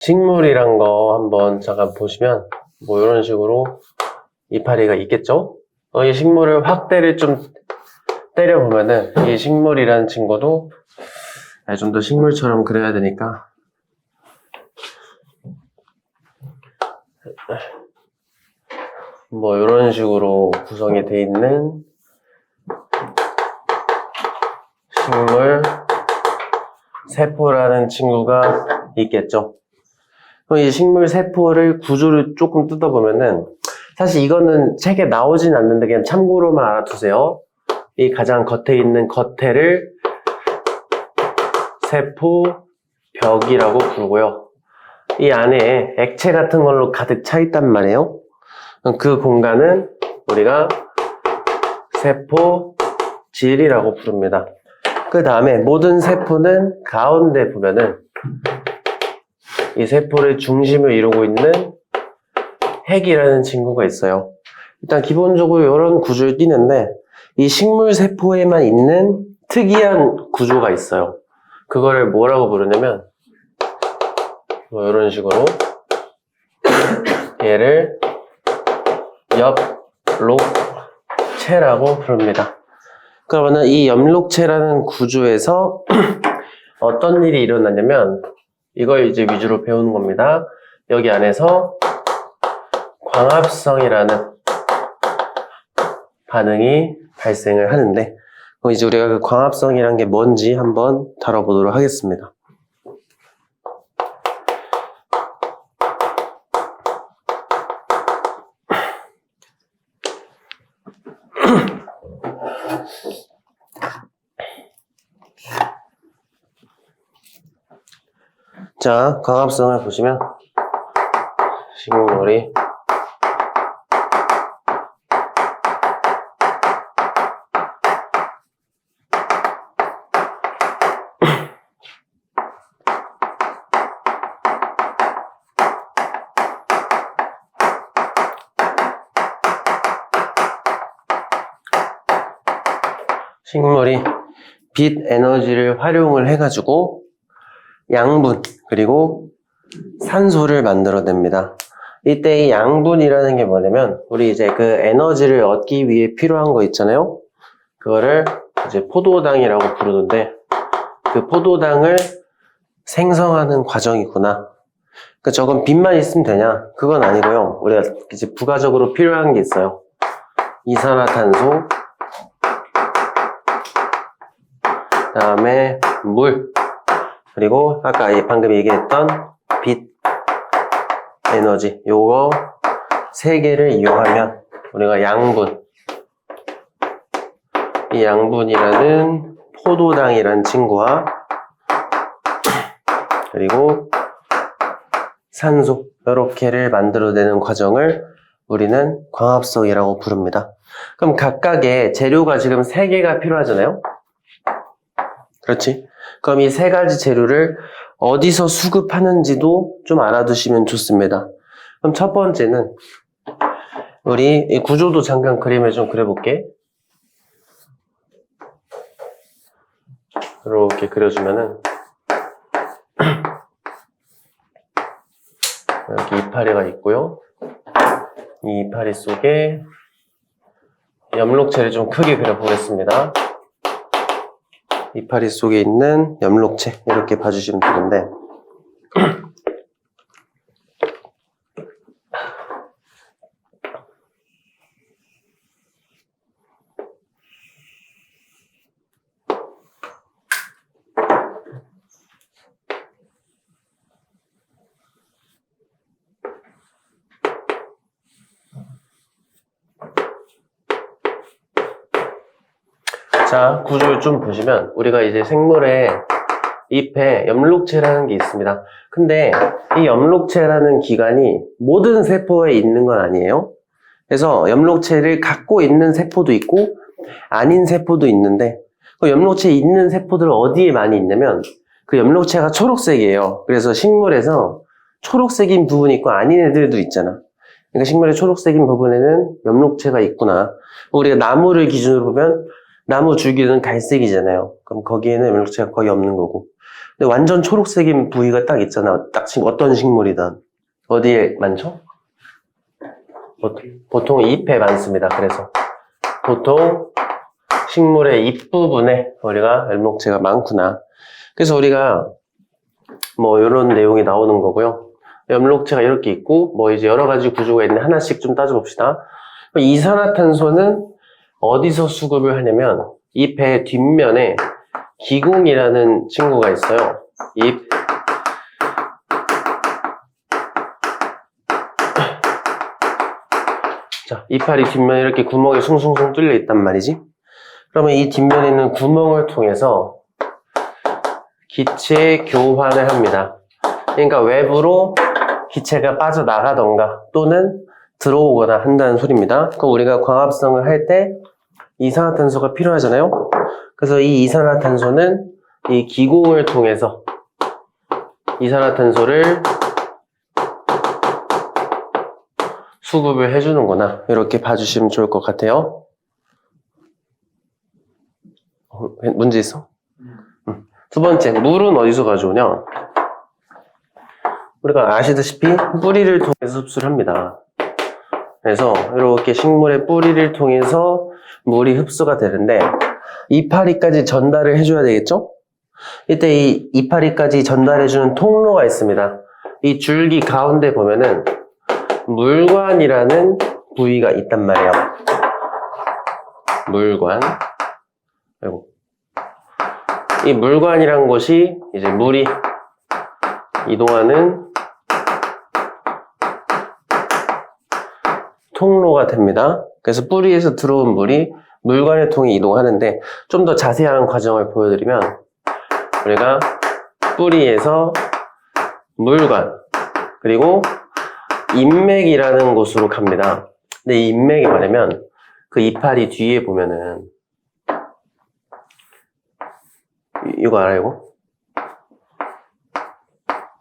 식물이란 거 한번 잠깐 보시면 뭐 이런 식으로 이파리가 있겠죠? 이 식물을 확대를 좀 때려보면은 이 식물이라는 친구도 좀 더 식물처럼 그려야 되니까 뭐 이런 식으로 구성이 돼 있는 식물 세포라는 친구가 있겠죠. 이 식물 세포를 구조를 조금 뜯어보면은 사실 이거는 책에 나오진 않는데 그냥 참고로만 알아두세요. 이 가장 겉에 있는 겉에를 세포벽이라고 부르고요. 이 안에 액체 같은 걸로 가득 차 있단 말이에요. 그 공간은 우리가 세포질이라고 부릅니다. 그 다음에 모든 세포는 가운데 보면은 이 세포를 중심을 이루고 있는 핵이라는 친구가 있어요. 일단 기본적으로 이런 구조를 띠는데 이 식물 세포에만 있는 특이한 구조가 있어요. 그거를 뭐라고 부르냐면 뭐 이런 식으로 얘를 엽록체라고 부릅니다. 그러면은 이 엽록체라는 구조에서 어떤 일이 일어나냐면 이걸 이제 위주로 배우는 겁니다. 여기 안에서 광합성이라는 반응이 발생을 하는데 이제 우리가 그 광합성이란 게 뭔지 한번 다뤄보도록 하겠습니다. 자, 광합성을 보시면 식물이 빛 에너지를 활용을 해가지고 양분 그리고 산소를 만들어냅니다. 이때 이 양분이라는 게 뭐냐면 우리 이제 그 에너지를 얻기 위해 필요한 거 있잖아요. 그거를 이제 포도당이라고 부르는데 그 포도당을 생성하는 과정이구나. 그러니까 저건 빛만 있으면 되냐? 그건 아니고요. 우리가 이제 부가적으로 필요한 게 있어요. 이산화탄소, 그다음에 물, 그리고 아까 방금 얘기했던 빛 에너지, 요거 세 개를 이용하면 우리가 양분, 이 양분이라는 포도당이라는 친구와 그리고 산소 이렇게를 만들어내는 과정을 우리는 광합성이라고 부릅니다. 그럼 각각의 재료가 지금 3개가 필요하잖아요. 그렇지? 그럼 이 3가지 재료를 어디서 수급하는지도 좀 알아두시면 좋습니다. 그럼 첫 번째는 우리 이 구조도 잠깐 그림을 좀 그려볼게. 이렇게 그려주면은 여기 이파리가 있고요. 이 이파리 속에 엽록체를 좀 크게 그려보겠습니다. 이파리 속에 있는 엽록체 이렇게 봐주시면 되는데 자, 구조를 좀 보시면 우리가 이제 생물의 잎에 엽록체라는 게 있습니다. 근데 이 엽록체라는 기관이 모든 세포에 있는 건 아니에요. 그래서 엽록체를 갖고 있는 세포도 있고 아닌 세포도 있는데 그 엽록체 있는 세포들은 어디에 많이 있냐면 그 엽록체가 초록색이에요. 그래서 식물에서 초록색인 부분이 있고 아닌 애들도 있잖아. 그러니까 식물의 초록색인 부분에는 엽록체가 있구나. 우리가 나무를 기준으로 보면 나무 줄기는 갈색이잖아요. 그럼 거기에는 엽록체가 거의 없는 거고 근데 완전 초록색인 부위가 딱 있잖아. 딱 어떤 식물이든. 어디에 많죠? 보통 잎에 많습니다. 그래서 보통 식물의 잎부분에 우리가 엽록체가 많구나. 그래서 우리가 뭐 이런 내용이 나오는 거고요. 엽록체가 이렇게 있고 뭐 이제 여러 가지 구조가 있는데 하나씩 좀 따져봅시다. 이산화탄소는 어디서 수급을 하냐면 잎의 뒷면에 기공이라는 친구가 있어요. 잎 자, 이파리 뒷면에 이렇게 구멍이 숭숭숭 뚫려 있단 말이지. 그러면 이 뒷면에 있는 구멍을 통해서 기체 교환을 합니다. 그러니까 외부로 기체가 빠져나가던가 또는 들어오거나 한다는 소리입니다. 그럼 우리가 광합성을 할 때 이산화탄소가 필요하잖아요. 그래서 이 이산화탄소는 이 기공을 통해서 이산화탄소를 수급을 해주는구나. 이렇게 봐주시면 좋을 것 같아요. 문제 있어? 두 번째, 물은 어디서 가져오냐? 우리가 아시다시피 뿌리를 통해서 흡수를 합니다. 그래서 이렇게 식물의 뿌리를 통해서 물이 흡수가 되는데 이파리까지 전달을 해줘야 되겠죠? 이때 이 이파리까지 전달해주는 통로가 있습니다. 이 줄기 가운데 보면은 물관이라는 부위가 있단 말이에요. 물관. 아이고. 이 물관이란 곳이 이제 물이 이동하는 통로가 됩니다. 그래서 뿌리에서 들어온 물이 물관을 통해 이동하는데 좀 더 자세한 과정을 보여드리면 우리가 뿌리에서 물관 그리고 인맥이라는 곳으로 갑니다. 근데 이 인맥이 뭐냐면 그 이파리 뒤에 보면은 이거 알아요? 이거?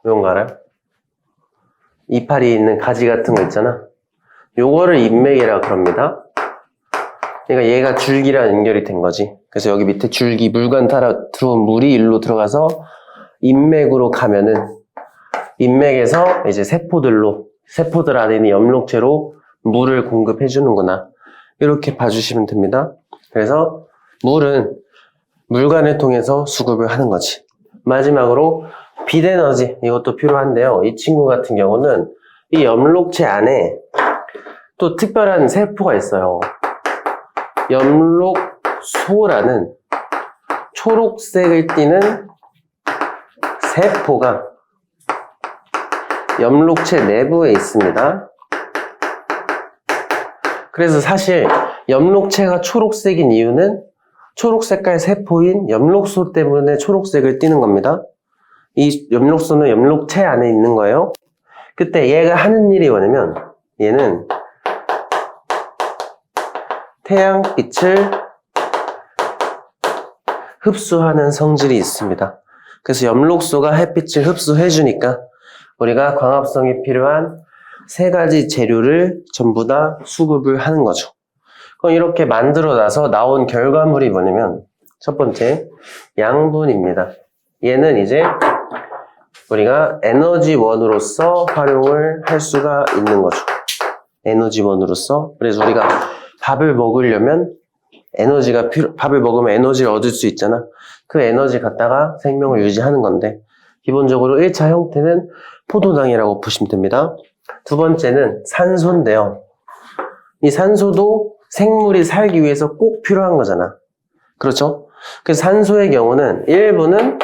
이런 거 알아요? 이파리 있는 가지 같은 거 있잖아. 요거를 인맥이라고 그럽니다. 그러니까 얘가 줄기랑 연결이 된 거지. 그래서 여기 밑에 줄기 물관 따라 들어온 물이 일로 들어가서 인맥으로 가면은 인맥에서 이제 세포들 안에 있는 엽록체로 물을 공급해 주는구나. 이렇게 봐주시면 됩니다. 그래서 물은 물관을 통해서 수급을 하는 거지. 마지막으로 빛 에너지, 이것도 필요한데요. 이 친구 같은 경우는 이 엽록체 안에 또 특별한 세포가 있어요. 엽록소라는 초록색을 띠는 세포가 엽록체 내부에 있습니다. 그래서 사실 엽록체가 초록색인 이유는 초록색깔 세포인 엽록소 때문에 초록색을 띠는 겁니다. 이 엽록소는 엽록체 안에 있는 거예요. 그때 얘가 하는 일이 뭐냐면 얘는 태양빛을 흡수하는 성질이 있습니다. 그래서 엽록소가 햇빛을 흡수해주니까 우리가 광합성이 필요한 세 가지 재료를 전부 다 수급을 하는 거죠. 그럼 이렇게 만들어 놔서 나온 결과물이 뭐냐면 첫 번째 양분입니다. 얘는 이제 우리가 에너지원으로서 활용을 할 수가 있는 거죠. 에너지원으로서. 그래서 우리가 밥을 먹으려면 밥을 먹으면 에너지를 얻을 수 있잖아. 그 에너지 갖다가 생명을 유지하는 건데 기본적으로 1차 형태는 포도당이라고 보시면 됩니다. 두 번째는 산소인데요. 이 산소도 생물이 살기 위해서 꼭 필요한 거잖아. 그렇죠? 그래서 산소의 경우는 일부는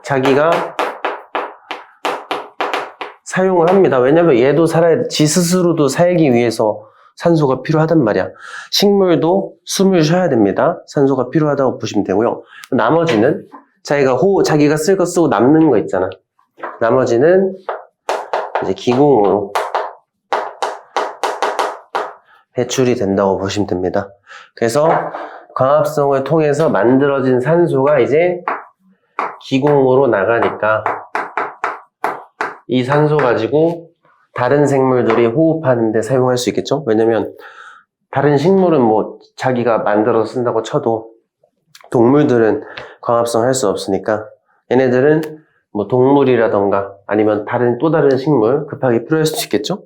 자기가 사용을 합니다. 왜냐면 얘도 지 스스로도 살기 위해서 산소가 필요하단 말이야. 식물도 숨을 쉬어야 됩니다. 산소가 필요하다고 보시면 되고요. 나머지는 자기가 쓸 거 쓰고 남는 거 있잖아. 나머지는 이제 기공으로 배출이 된다고 보시면 됩니다. 그래서 광합성을 통해서 만들어진 산소가 이제 기공으로 나가니까 이 산소 가지고 다른 생물들이 호흡하는 데 사용할 수 있겠죠? 왜냐면 다른 식물은 뭐 자기가 만들어서 쓴다고 쳐도 동물들은 광합성 할 수 없으니까 얘네들은 뭐 동물이라던가 아니면 또 다른 식물 급하게 필요할 수도 있겠죠?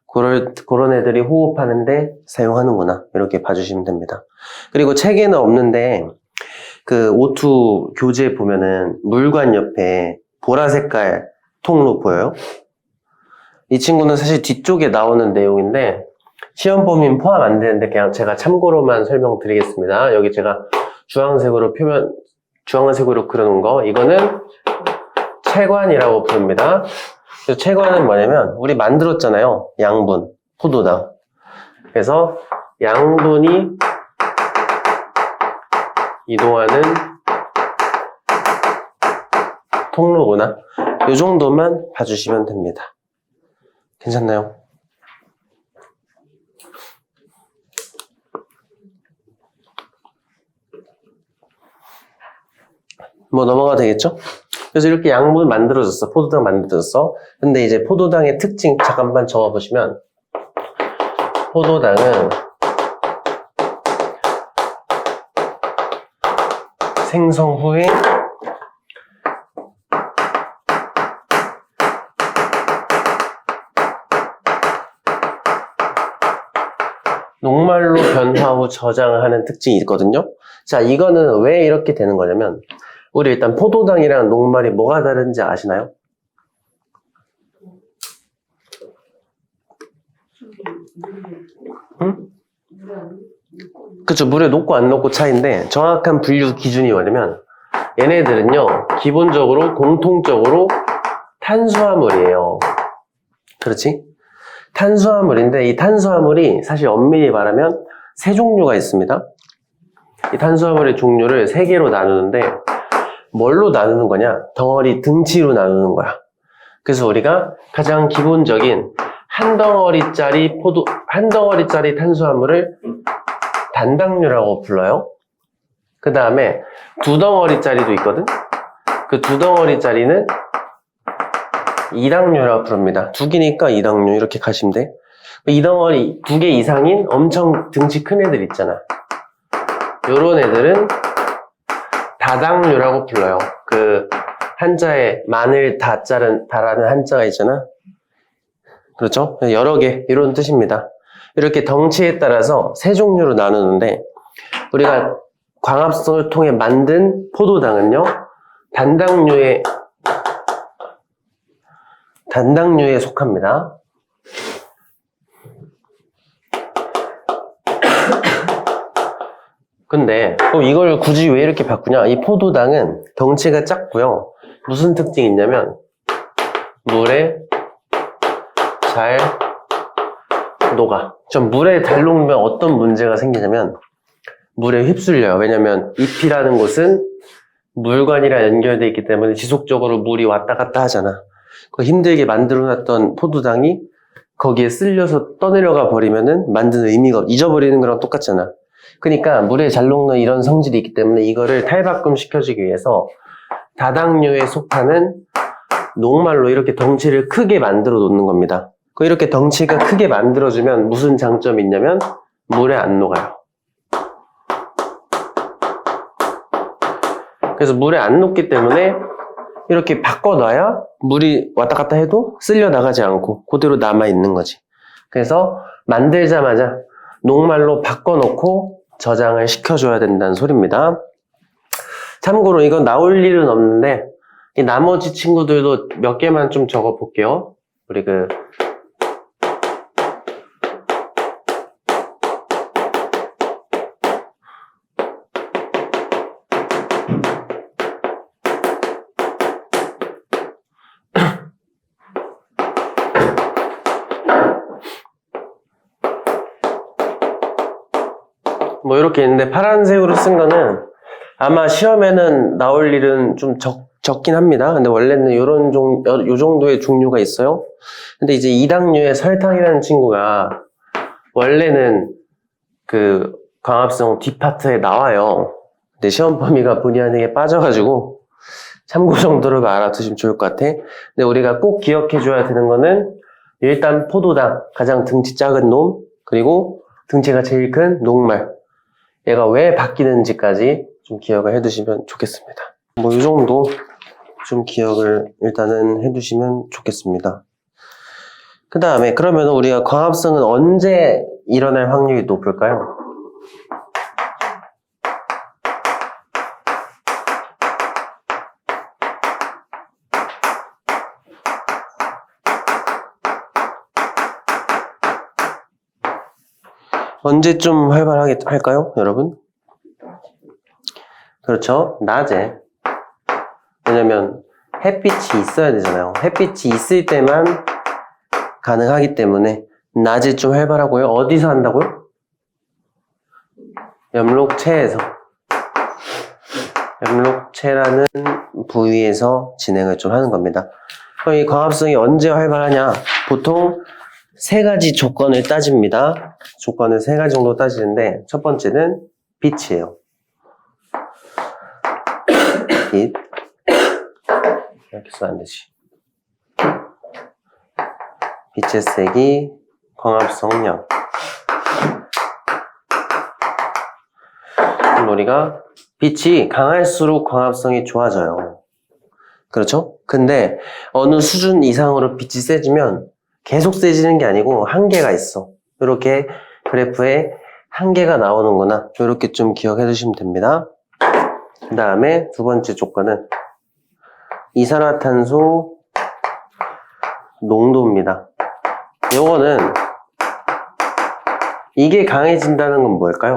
그런 애들이 호흡하는데 사용하는구나. 이렇게 봐주시면 됩니다. 그리고 책에는 없는데 그 O2 교재 보면은 물관 옆에 보라 색깔 통로 보여요? 이 친구는 사실 뒤쪽에 나오는 내용인데 시험 범위는 포함 안 되는데 그냥 제가 참고로만 설명드리겠습니다. 여기 제가 주황색으로 그려놓은 거 이거는 채관이라고 부릅니다. 그래서 채관은 뭐냐면 우리 만들었잖아요. 양분, 포도당. 그래서 양분이 이동하는 통로구나. 이 정도만 봐주시면 됩니다. 괜찮나요? 뭐 넘어가 되겠죠? 그래서 이렇게 양분 만들어졌어. 포도당 만들어졌어. 근데 이제 포도당의 특징 잠깐만 적어보시면 포도당은 생성 후에 녹말로 변화 후 저장하는 특징이 있거든요. 자, 이거는 왜 이렇게 되는 거냐면 우리 일단 포도당이랑 녹말이 뭐가 다른지 아시나요? 응? 그쵸, 물에 녹고 안 녹고 차이인데 정확한 분류 기준이 뭐냐면 얘네들은요 기본적으로 공통적으로 탄수화물이에요. 그렇지? 탄수화물인데 이 탄수화물이 사실 엄밀히 말하면 세 종류가 있습니다. 이 탄수화물의 종류를 세 개로 나누는데 뭘로 나누는 거냐? 덩어리 등치로 나누는 거야. 그래서 우리가 가장 기본적인 한 덩어리짜리 탄수화물을 단당류라고 불러요. 그 다음에 두 덩어리짜리도 있거든? 그 두 덩어리짜리는 이당류라고 부릅니다. 두 개니까 이당류 이렇게 가시면 돼. 이 덩어리 두 개 이상인 엄청 등치 큰 애들 있잖아. 요런 애들은 다당류라고 불러요. 그 한자에 마늘 다라는 한자가 있잖아. 그렇죠? 여러 개 이런 뜻입니다. 이렇게 덩치에 따라서 세 종류로 나누는데 우리가 광합성을 통해 만든 포도당은요 단당류에 속합니다. 근데 이걸 굳이 왜 이렇게 바꾸냐? 이 포도당은 덩치가 작고요. 무슨 특징이 있냐면 물에 잘 녹아. 전 물에 잘 녹으면 어떤 문제가 생기냐면 물에 휩쓸려요. 왜냐면 잎이라는 곳은 물관이랑 연결되어 있기 때문에 지속적으로 물이 왔다 갔다 하잖아. 그 힘들게 만들어놨던 포도당이 거기에 쓸려서 떠내려가 버리면은 만드는 의미가 잊어버리는 거랑 똑같잖아. 그러니까 물에 잘 녹는 이런 성질이 있기 때문에 이거를 탈바꿈 시켜주기 위해서 다당류에 속하는 녹말로 이렇게 덩치를 크게 만들어 놓는 겁니다. 이렇게 덩치가 크게 만들어주면 무슨 장점이 있냐면 물에 안 녹아요. 그래서 물에 안 녹기 때문에 이렇게 바꿔놔야 물이 왔다 갔다 해도 쓸려 나가지 않고 그대로 남아있는 거지. 그래서 만들자마자 녹말로 바꿔놓고 저장을 시켜줘야 된다는 소리입니다. 참고로 이건 나올 일은 없는데 이 나머지 친구들도 몇 개만 좀 적어볼게요. 우리 뭐 이렇게 있는데 파란색으로 쓴 거는 아마 시험에는 나올 일은 좀 적긴 합니다. 근데 원래는 요 정도의 종류가 있어요. 근데 이제 이당류의 설탕이라는 친구가 원래는 그 광합성 뒷파트에 나와요. 근데 시험 범위가 본의 아니게 빠져가지고 참고 정도로 알아두시면 좋을 것 같아. 근데 우리가 꼭 기억해줘야 되는 거는 일단 포도당, 가장 등치 작은 놈, 그리고 등치가 제일 큰 녹말. 얘가 왜 바뀌는지까지 좀 기억을 해두시면 좋겠습니다. 뭐 이 정도 좀 기억을 일단은 해두시면 좋겠습니다. 그 다음에 그러면 우리가 광합성은 언제 일어날 확률이 높을까요? 언제쯤 활발하게 할까요, 여러분? 그렇죠. 낮에. 왜냐면 햇빛이 있어야 되잖아요. 햇빛이 있을 때만 가능하기 때문에 낮에 좀 활발하고요. 어디서 한다고요? 염록체에서. 염록체라는 부위에서 진행을 좀 하는 겁니다. 그럼 이 광합성이 언제 활발하냐? 보통 세 가지 조건을 따집니다. 조건을 세 가지 정도 따지는데 첫 번째는 빛이에요. 빛. 이렇게 쓰면 안 되지. 빛의 세기, 광합성량. 우리가 빛이 강할수록 광합성이 좋아져요. 그렇죠? 근데 어느 수준 이상으로 빛이 세지면 계속 세지는 게 아니고 한계가 있어. 이렇게 그래프에 한계가 나오는구나. 이렇게 좀 기억해 두시면 됩니다. 그 다음에 두 번째 조건은 이산화탄소 농도입니다. 요거는 이게 강해진다는 건 뭘까요?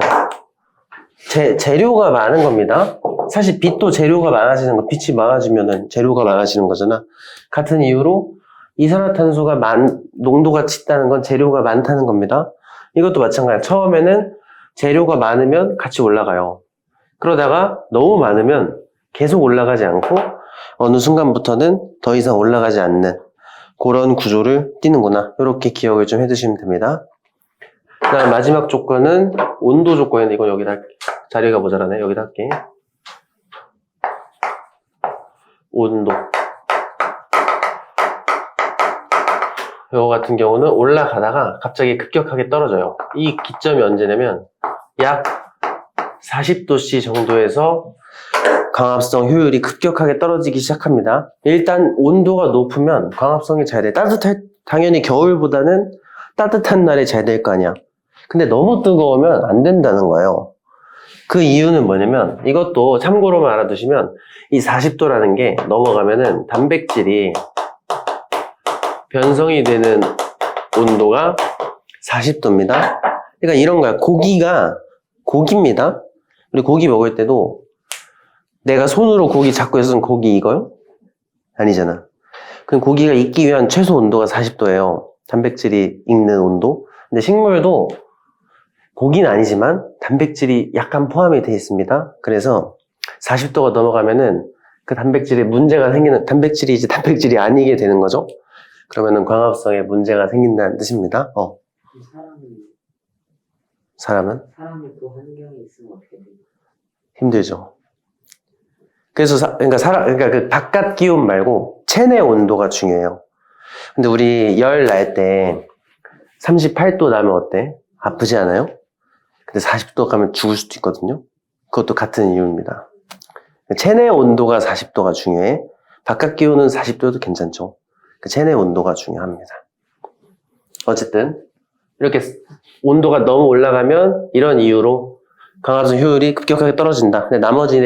재료가 많은 겁니다. 사실 빛도 재료가 많아지는 거, 빛이 많아지면은 재료가 많아지는 거잖아. 같은 이유로 이산화탄소가 농도가 짙다는 건 재료가 많다는 겁니다. 이것도 마찬가지야. 처음에는 재료가 많으면 같이 올라가요. 그러다가 너무 많으면 계속 올라가지 않고 어느 순간부터는 더 이상 올라가지 않는 그런 구조를 띠는구나. 이렇게 기억을 좀 해두시면 됩니다. 그 다음 마지막 조건은 온도 조건인데 이건 여기다 할게. 자리가 모자라네. 여기다 할게. 온도. 이거 같은 경우는 올라가다가 갑자기 급격하게 떨어져요. 이 기점이 언제냐면 약 40도씨 정도에서 광합성 효율이 급격하게 떨어지기 시작합니다. 일단 온도가 높으면 광합성이 잘 돼. 당연히 겨울보다는 따뜻한 날에 잘 될 거 아니야. 근데 너무 뜨거우면 안 된다는 거예요. 그 이유는 뭐냐면 이것도 참고로만 알아두시면 이 40도라는 게 넘어가면은 단백질이 변성이 되는 온도가 40도입니다. 그러니까 이런 거야. 고기입니다. 우리 고기 먹을 때도 내가 손으로 고기 잡고 있으면 고기 익어요? 아니잖아. 그럼 고기가 익기 위한 최소 온도가 40도예요. 단백질이 익는 온도. 근데 식물도 고기는 아니지만 단백질이 약간 포함이 되어 있습니다. 그래서 40도가 넘어가면은 그 단백질에 문제가 생기는, 단백질이 이제 단백질이 아니게 되는 거죠. 그러면은 광합성에 문제가 생긴다는 뜻입니다. 사람은? 사람이 또 환경에 있으면 어떻게 돼요? 힘들죠. 그래서 그러니까 그 바깥 기온 말고 체내 온도가 중요해요. 근데 우리 열 날 때 38도 나면 어때? 아프지 않아요? 근데 40도 가면 죽을 수도 있거든요. 그것도 같은 이유입니다. 체내 온도가 40도가 중요해. 바깥 기온은 40도도 괜찮죠. 그 체내 온도가 중요합니다. 어쨌든 이렇게 온도가 너무 올라가면 이런 이유로 광합성 효율이 급격하게 떨어진다. 근데 나머지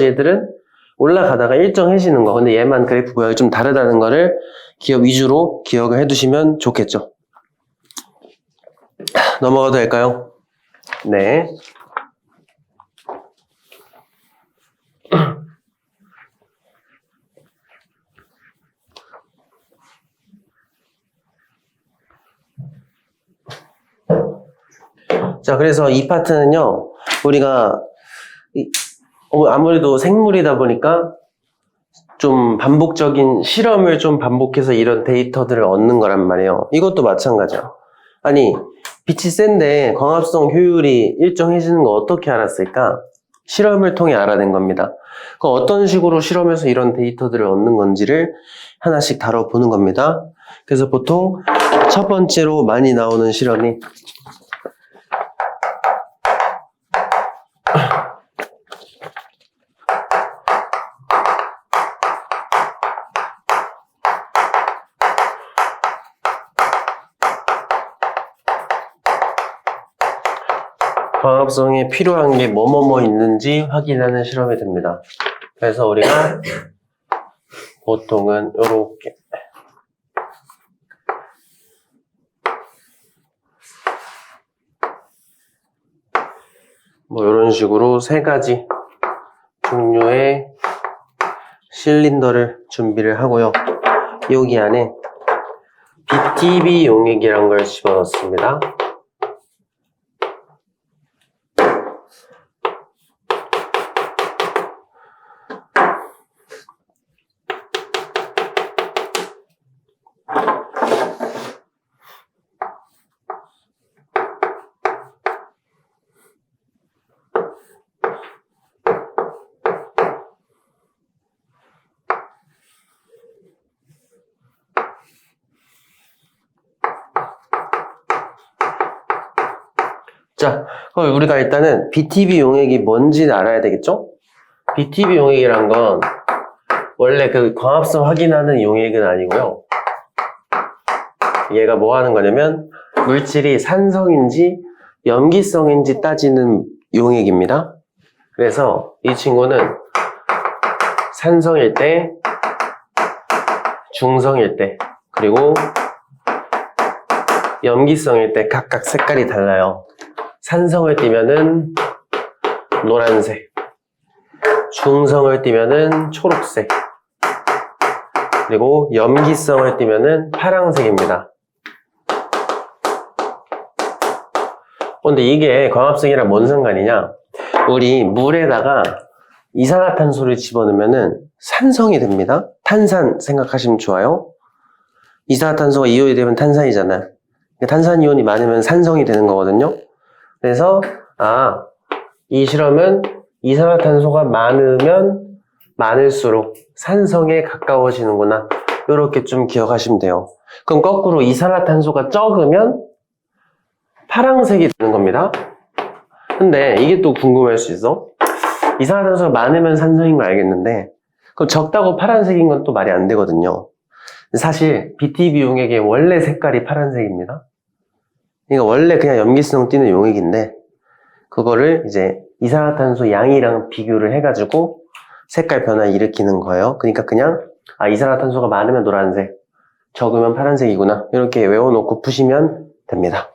애들은 올라가다가 일정해지는 거. 근데 얘만 그래프 모양이 좀 다르다는 거를 기억 위주로 기억을 해두시면 좋겠죠. 넘어가도 될까요? 네. 자, 그래서 이 파트는요, 우리가 아무래도 생물이다 보니까 좀 반복적인 실험을 좀 반복해서 이런 데이터들을 얻는 거란 말이에요. 이것도 마찬가지야. 아니, 빛이 센데 광합성 효율이 일정해지는 거 어떻게 알았을까? 실험을 통해 알아낸 겁니다. 그 어떤 식으로 실험해서 이런 데이터들을 얻는 건지를 하나씩 다뤄보는 겁니다. 그래서 보통 첫 번째로 많이 나오는 실험이 광합성에 필요한 게 뭐뭐뭐 있는지 확인하는 실험이 됩니다. 그래서 우리가 보통은 요렇게 뭐 이런 식으로 세 가지 종류의 실린더를 준비를 하고요. 여기 안에 BTB 용액이란 걸 집어넣습니다. 자, 그럼 우리가 일단은 BTB 용액이 뭔지는 알아야 되겠죠? BTB 용액이란 건 원래 그 광합성 확인하는 용액은 아니고요. 얘가 뭐 하는 거냐면 물질이 산성인지 염기성인지 따지는 용액입니다. 그래서 이 친구는 산성일 때, 중성일 때, 그리고 염기성일 때 각각 색깔이 달라요. 산성을 띠면은 노란색, 중성을 띠면은 초록색, 그리고 염기성을 띠면은 파란색입니다. 근데 이게 광합성이랑 뭔 상관이냐? 우리 물에다가 이산화탄소를 집어넣으면은 산성이 됩니다. 탄산 생각하시면 좋아요. 이산화탄소가 이온이 되면 탄산이잖아. 탄산이온이 많으면 산성이 되는 거거든요. 그래서 이 실험은 이산화탄소가 많으면 많을수록 산성에 가까워지는구나. 이렇게 좀 기억하시면 돼요. 그럼 거꾸로 이산화탄소가 적으면 파란색이 되는 겁니다. 근데 이게 또 궁금할 수 있어. 이산화탄소가 많으면 산성인 거 알겠는데 그럼 적다고 파란색인 건 또 말이 안 되거든요. 사실 BTB 용액의 원래 색깔이 파란색입니다. 이거 원래 그냥 염기성 띠는 용액인데 그거를 이제 이산화탄소 양이랑 비교를 해가지고 색깔 변화 일으키는 거예요. 그러니까 그냥 이산화탄소가 많으면 노란색, 적으면 파란색이구나 이렇게 외워놓고 푸시면 됩니다.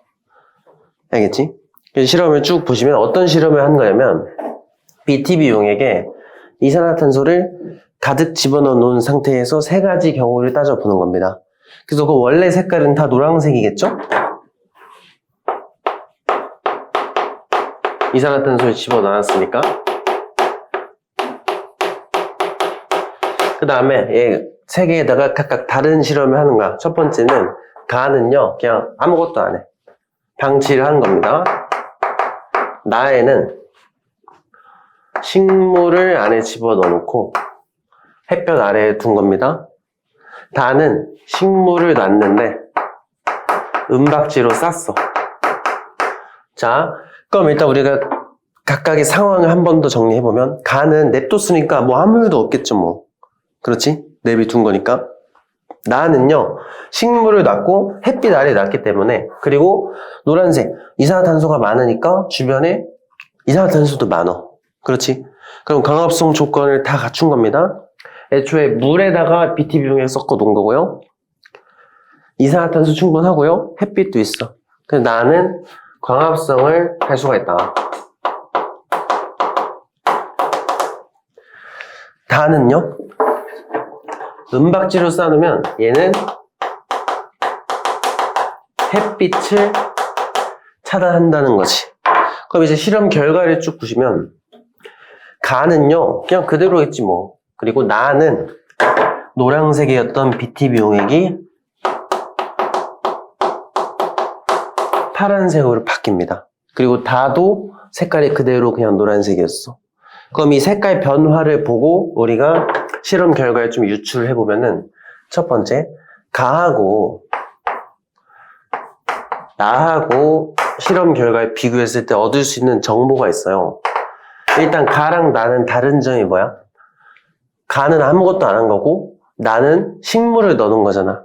알겠지? 실험을 쭉 보시면 어떤 실험을 한 거냐면 BTB 용액에 이산화탄소를 가득 집어넣어 놓은 상태에서 세 가지 경우를 따져보는 겁니다. 그래서 그 원래 색깔은 다 노란색이겠죠? 이산화탄소를 집어넣었으니까. 그 다음에 얘 세 개에다가 각각 다른 실험을 하는 거야. 첫 번째는 가는요 그냥 아무것도 안 해. 방치를 하는 겁니다. 나에는 식물을 안에 집어넣어 놓고 햇볕 아래에 둔 겁니다. 다는 식물을 놨는데 은박지로 쌌어. 자, 그럼 일단 우리가 각각의 상황을 한 번 더 정리해보면 가는 냅뒀으니까 뭐 아무 일도 없겠죠 뭐. 그렇지? 내비둔 거니까. 나는요 식물을 놨고 햇빛 아래에 놨기 때문에 그리고 노란색 이산화탄소가 많으니까 주변에 이산화탄소도 많어. 그렇지? 그럼 광합성 조건을 다 갖춘 겁니다. 애초에 물에다가 BTB 용액 섞어 놓은 거고요. 이산화탄소 충분하고요. 햇빛도 있어. 그래서 나는 광합성을 할 수가 있다. 다는요 은박지로 쌓으면 얘는 햇빛을 차단한다는 거지. 그럼 이제 실험 결과를 쭉 보시면 가는요 그냥 그대로겠지 뭐. 그리고 나는 노란색이었던 BTB 용액이 파란색으로 바뀝니다. 그리고 다도 색깔이 그대로 그냥 노란색이었어. 그럼 이 색깔 변화를 보고 우리가 실험 결과를 좀 유출을 해보면은 첫 번째, 가하고 나하고 실험 결과를 비교했을 때 얻을 수 있는 정보가 있어요. 일단 가랑 나는 다른 점이 뭐야? 가는 아무것도 안 한 거고 나는 식물을 넣는 거잖아.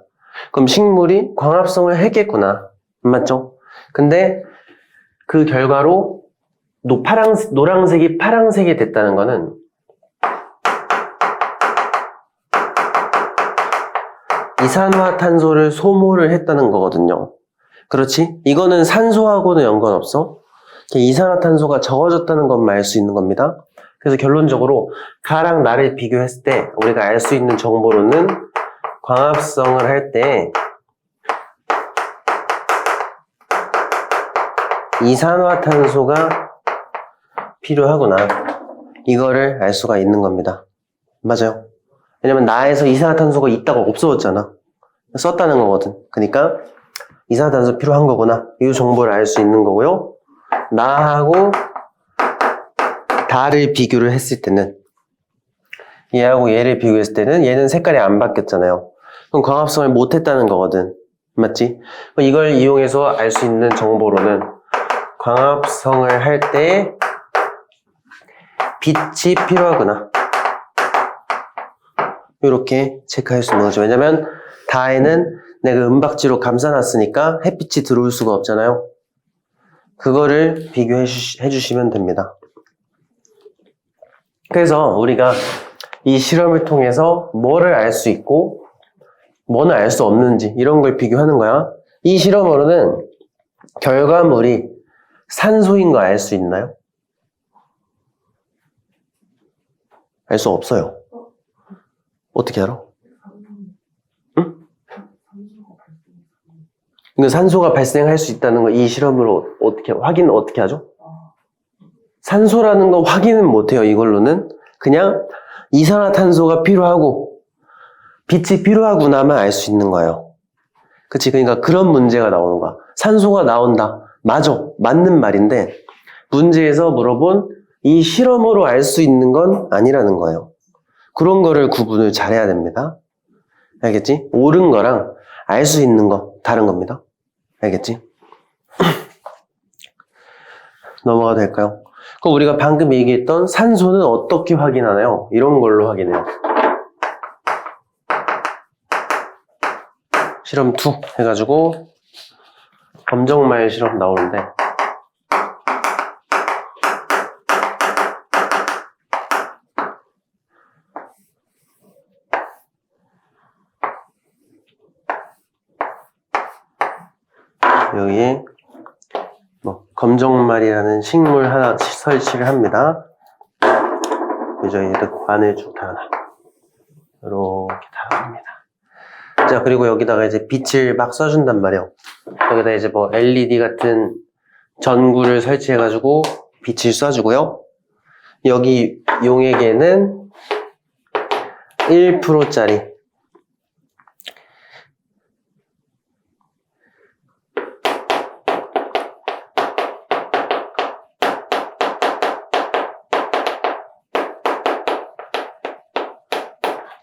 그럼 식물이 광합성을 했겠구나. 맞죠? 근데 그 결과로 노란색이 파란색이 됐다는 거는 이산화탄소를 소모를 했다는 거거든요. 그렇지? 이거는 산소하고는 연관없어. 이산화탄소가 적어졌다는 것만 알 수 있는 겁니다. 그래서 결론적으로 가랑 나를 비교했을 때 우리가 알 수 있는 정보로는 광합성을 할 때 이산화탄소가 필요하구나. 이거를 알 수가 있는 겁니다. 맞아요. 왜냐면 나에서 이산화탄소가 있다가 없어졌잖아. 썼다는 거거든. 그러니까 이산화탄소 필요한 거구나. 이 정보를 알 수 있는 거고요. 나하고 다를 비교를 했을 때는 얘하고 얘를 비교했을 때는 얘는 색깔이 안 바뀌었잖아요. 그럼 광합성을 못했다는 거거든. 맞지? 이걸 이용해서 알 수 있는 정보로는 광합성을 할 때 빛이 필요하구나. 이렇게 체크할 수 있는 거죠. 왜냐면 다에는 내가 은박지로 감싸놨으니까 햇빛이 들어올 수가 없잖아요. 그거를 비교해 주시면 됩니다. 그래서 우리가 이 실험을 통해서 뭐를 알 수 있고 뭐는 알 수 없는지 이런 걸 비교하는 거야. 이 실험으로는 결과물이 산소인 거 알 수 있나요? 알 수 없어요. 어떻게 알아? 응? 근데 산소가 발생할 수 있다는 거 이 실험으로 확인을 어떻게 하죠? 산소라는 거 확인은 못해요. 이걸로는 그냥 이산화탄소가 필요하고 빛이 필요하구나만 알 수 있는 거예요. 그치? 그러니까 그런 문제가 나오는 거야. 산소가 나온다. 맞아. 맞는 말인데 문제에서 물어본 이 실험으로 알 수 있는 건 아니라는 거예요. 그런 거를 구분을 잘해야 됩니다. 알겠지? 옳은 거랑 알 수 있는 거 다른 겁니다. 알겠지? 넘어가도 될까요? 그럼 우리가 방금 얘기했던 산소는 어떻게 확인하나요? 이런 걸로 확인해요. 실험 2 해가지고 검정말 실험 나오는데 여기에 검정말이라는 식물 하나 설치를 합니다. 그죠? 얘도 관을 쭉 달아놔. 이렇게 달아줍니다. 자, 그리고 여기다가 이제 빛을 막 쏴준단 말이에요. 여기다 이제 LED 같은 전구를 설치해가지고 빛을 쏴주고요. 여기 용액에는 1%짜리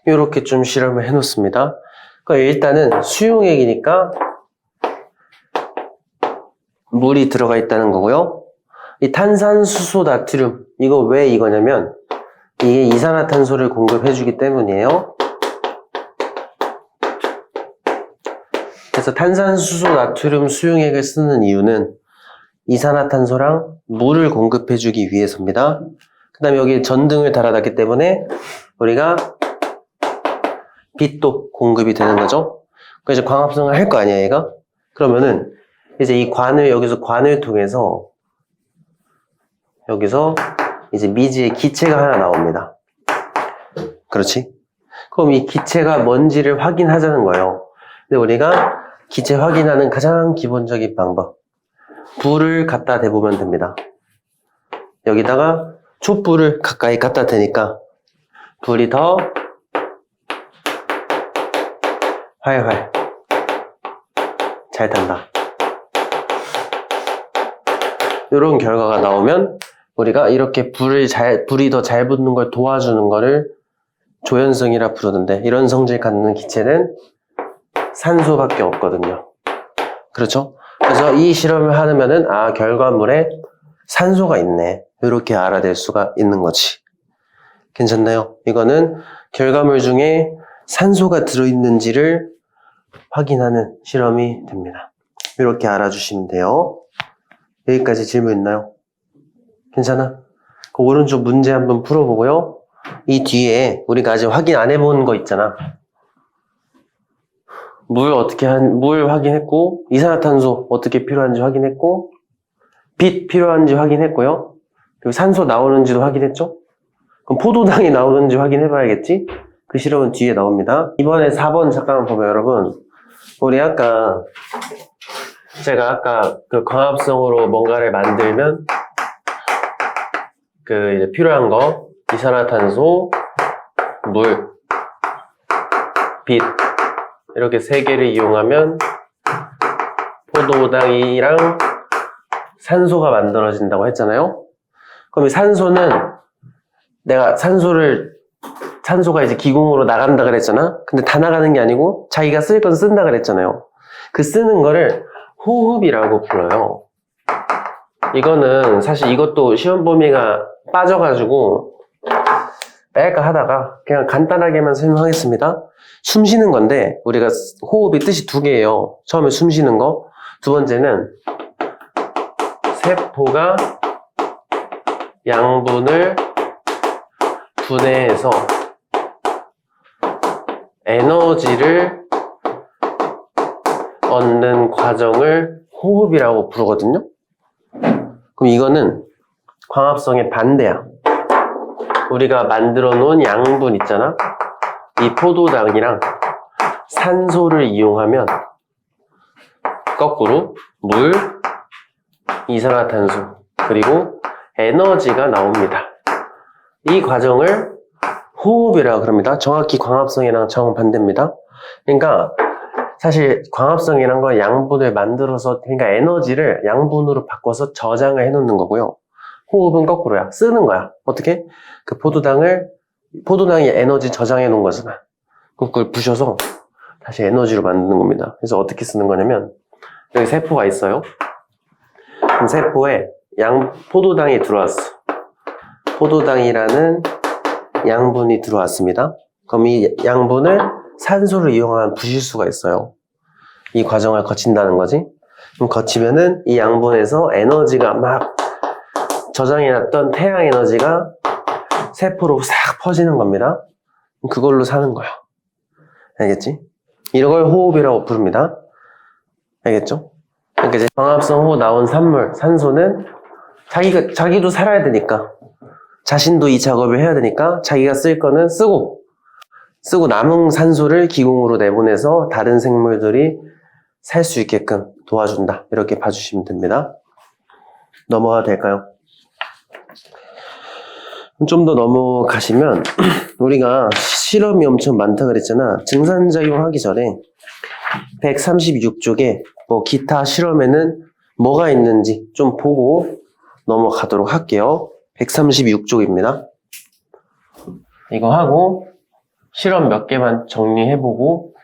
이렇게 좀 실험을 해놓습니다. 그러니까 일단은 수용액이니까 물이 들어가 있다는 거고요. 이 탄산수소 나트륨, 이거 왜 이거냐면 이게 이산화탄소를 공급해주기 때문이에요. 그래서 탄산수소 나트륨 수용액을 쓰는 이유는 이산화탄소랑 물을 공급해주기 위해서입니다. 그 다음에 여기 전등을 달아놨기 때문에 우리가 빛도 공급이 되는 거죠. 그래서 이제 광합성을 할 거 아니야, 얘가? 그러면은 이제 이 관을 여기서 관을 통해서 여기서 이제 미지의 기체가 하나 나옵니다. 그렇지? 그럼 이 기체가 뭔지를 확인하자는 거예요. 근데 우리가 기체 확인하는 가장 기본적인 방법, 불을 갖다 대보면 됩니다. 여기다가 촛불을 가까이 갖다 대니까 불이 더 활활 잘 탄다. 이런 결과가 나오면 우리가 이렇게 불이 더 잘 붙는 걸 도와주는 거를 조연성이라 부르는데, 이런 성질 갖는 기체는 산소밖에 없거든요. 그렇죠? 그래서 이 실험을 하면은 결과물에 산소가 있네, 이렇게 알아낼 수가 있는 거지. 괜찮나요? 이거는 결과물 중에 산소가 들어있는지를 확인하는 실험이 됩니다. 이렇게 알아주시면 돼요. 여기까지 질문 있나요? 괜찮아? 그 오른쪽 문제 한번 풀어보고요. 이 뒤에 우리가 아직 확인 안 해본 거 있잖아. 물 확인했고, 이산화탄소 어떻게 필요한지 확인했고, 빛 필요한지 확인했고요. 그리고 산소 나오는지도 확인했죠? 그럼 포도당이 나오는지 확인해봐야겠지? 그 실험은 뒤에 나옵니다. 이번에 4번 잠깐만 보면 여러분, 우리 제가 아까 그 광합성으로 뭔가를 만들면 그 이제 필요한 거 이산화탄소, 물, 빛 이렇게 세 개를 이용하면 포도당이랑 산소가 만들어진다고 했잖아요. 그럼 이 산소는 내가 산소가 이제 기공으로 나간다 그랬잖아. 근데 다 나가는 게 아니고 자기가 쓸 건 쓴다 그랬잖아요. 그 쓰는 거를 호흡이라고 불러요. 이거는 사실 이것도 시험 범위가 빠져가지고 뺄까 하다가 그냥 간단하게만 설명하겠습니다. 숨 쉬는 건데 우리가 호흡이 뜻이 두 개예요. 처음에 숨 쉬는 거, 두 번째는 세포가 양분을 분해해서 에너지를 얻는 과정을 호흡이라고 부르거든요. 그럼 이거는 광합성의 반대야. 우리가 만들어 놓은 양분 있잖아. 이 포도당이랑 산소를 이용하면 거꾸로 물, 이산화탄소, 그리고 에너지가 나옵니다. 이 과정을 호흡이라고 그럽니다. 정확히 광합성이랑 정반대입니다. 그러니까 사실 광합성이란 건 양분을 만들어서, 그러니까 에너지를 양분으로 바꿔서 저장을 해놓는 거고요. 호흡은 거꾸로야. 쓰는 거야. 어떻게? 그 포도당이 에너지 저장해 놓은 거잖아. 그걸 부셔서 다시 에너지로 만드는 겁니다. 그래서 어떻게 쓰는 거냐면, 여기 세포가 있어요. 그럼 세포에 포도당이 들어왔어. 포도당이라는 양분이 들어왔습니다. 그럼 이 양분을 산소를 이용하면 부실 수가 있어요. 이 과정을 거친다는 거지. 그럼 거치면은 이 양분에서 에너지가 막 저장해놨던 태양 에너지가 세포로 싹 퍼지는 겁니다. 그걸로 사는 거야. 알겠지? 이걸 호흡이라고 부릅니다. 알겠죠? 그러니까 이제 광합성 후 나온 산물, 산소는 자기도 살아야 되니까, 자신도 이 작업을 해야 되니까 자기가 쓸 거는 쓰고 남은 산소를 기공으로 내보내서 다른 생물들이 살 수 있게끔 도와준다. 이렇게 봐주시면 됩니다. 넘어가도 될까요? 좀 더 넘어가시면 우리가 실험이 엄청 많다 그랬잖아. 증산작용 하기 전에 136쪽에 뭐 기타 실험에는 뭐가 있는지 좀 보고 넘어가도록 할게요. 136쪽입니다. 이거 하고 실험 몇 개만 정리해보고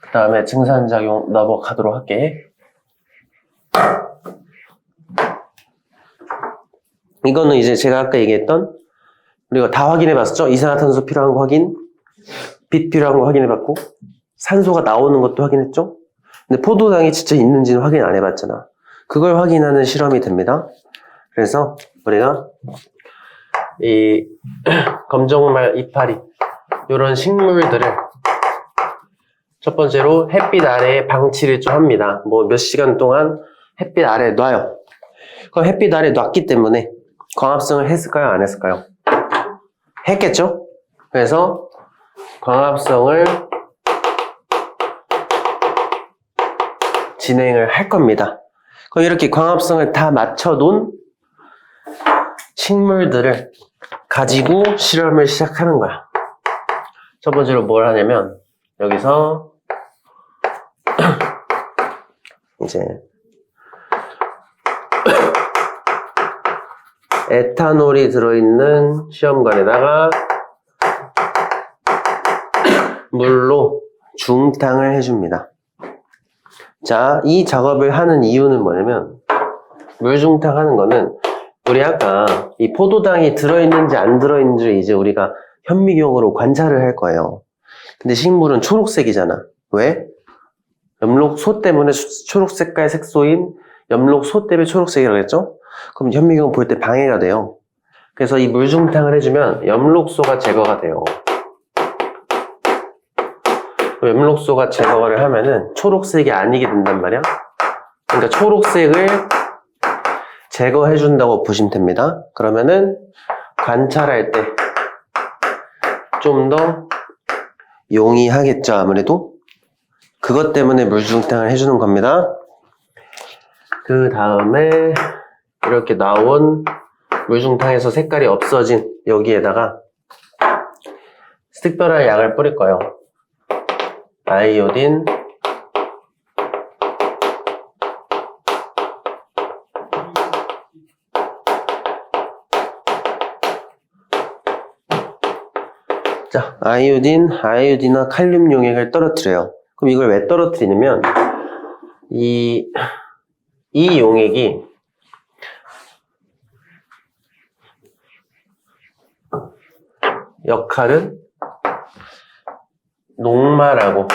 그 다음에 증산작용 넘어가도록 할게. 이거는 이제 제가 아까 얘기했던, 우리가 다 확인해봤었죠? 이산화탄소 필요한 거 확인, 빛 필요한 거 확인해봤고, 산소가 나오는 것도 확인했죠? 근데 포도당이 진짜 있는지는 확인 안 해봤잖아. 그걸 확인하는 실험이 됩니다. 그래서 우리가 이 검정말 이파리 이런 식물들을 첫 번째로 햇빛 아래에 방치를 좀 합니다. 뭐 몇 시간 동안 햇빛 아래에 놔요. 그럼 햇빛 아래에 놨기 때문에 광합성을 했을까요? 안 했을까요? 했겠죠? 그래서 광합성을 진행을 할 겁니다. 그럼 이렇게 광합성을 다 맞춰놓은 식물들을 가지고 실험을 시작하는 거야. 첫 번째로 뭘 하냐면 여기서 이제 에탄올이 들어있는 시험관에다가 물로 중탕을 해줍니다. 자, 이 작업을 하는 이유는 뭐냐면, 물 중탕하는 거는 우리 아까 이 포도당이 들어있는지 안 들어있는지 이제 우리가 현미경으로 관찰을 할 거예요. 근데 식물은 초록색이잖아. 왜? 엽록소 때문에 초록색깔 색소인 엽록소 때문에 초록색이라고 했죠? 그럼 현미경 볼 때 방해가 돼요. 그래서 이 물중탕을 해주면 엽록소가 제거가 돼요. 엽록소가 제거를 하면은 초록색이 아니게 된단 말이야. 그러니까 초록색을 제거해준다고 보시면 됩니다. 그러면은 관찰할 때 좀 더 용이하겠죠, 아무래도. 그것 때문에 물중탕을 해주는 겁니다. 그 다음에 이렇게 나온 물중탕에서 색깔이 없어진 여기에다가 특별한 약을 뿌릴 거예요. 아이오딘, 자, 아이오딘과 칼륨 용액을 떨어뜨려요. 그럼 이걸 왜 떨어뜨리냐면 이 용액이 역할은 녹말하고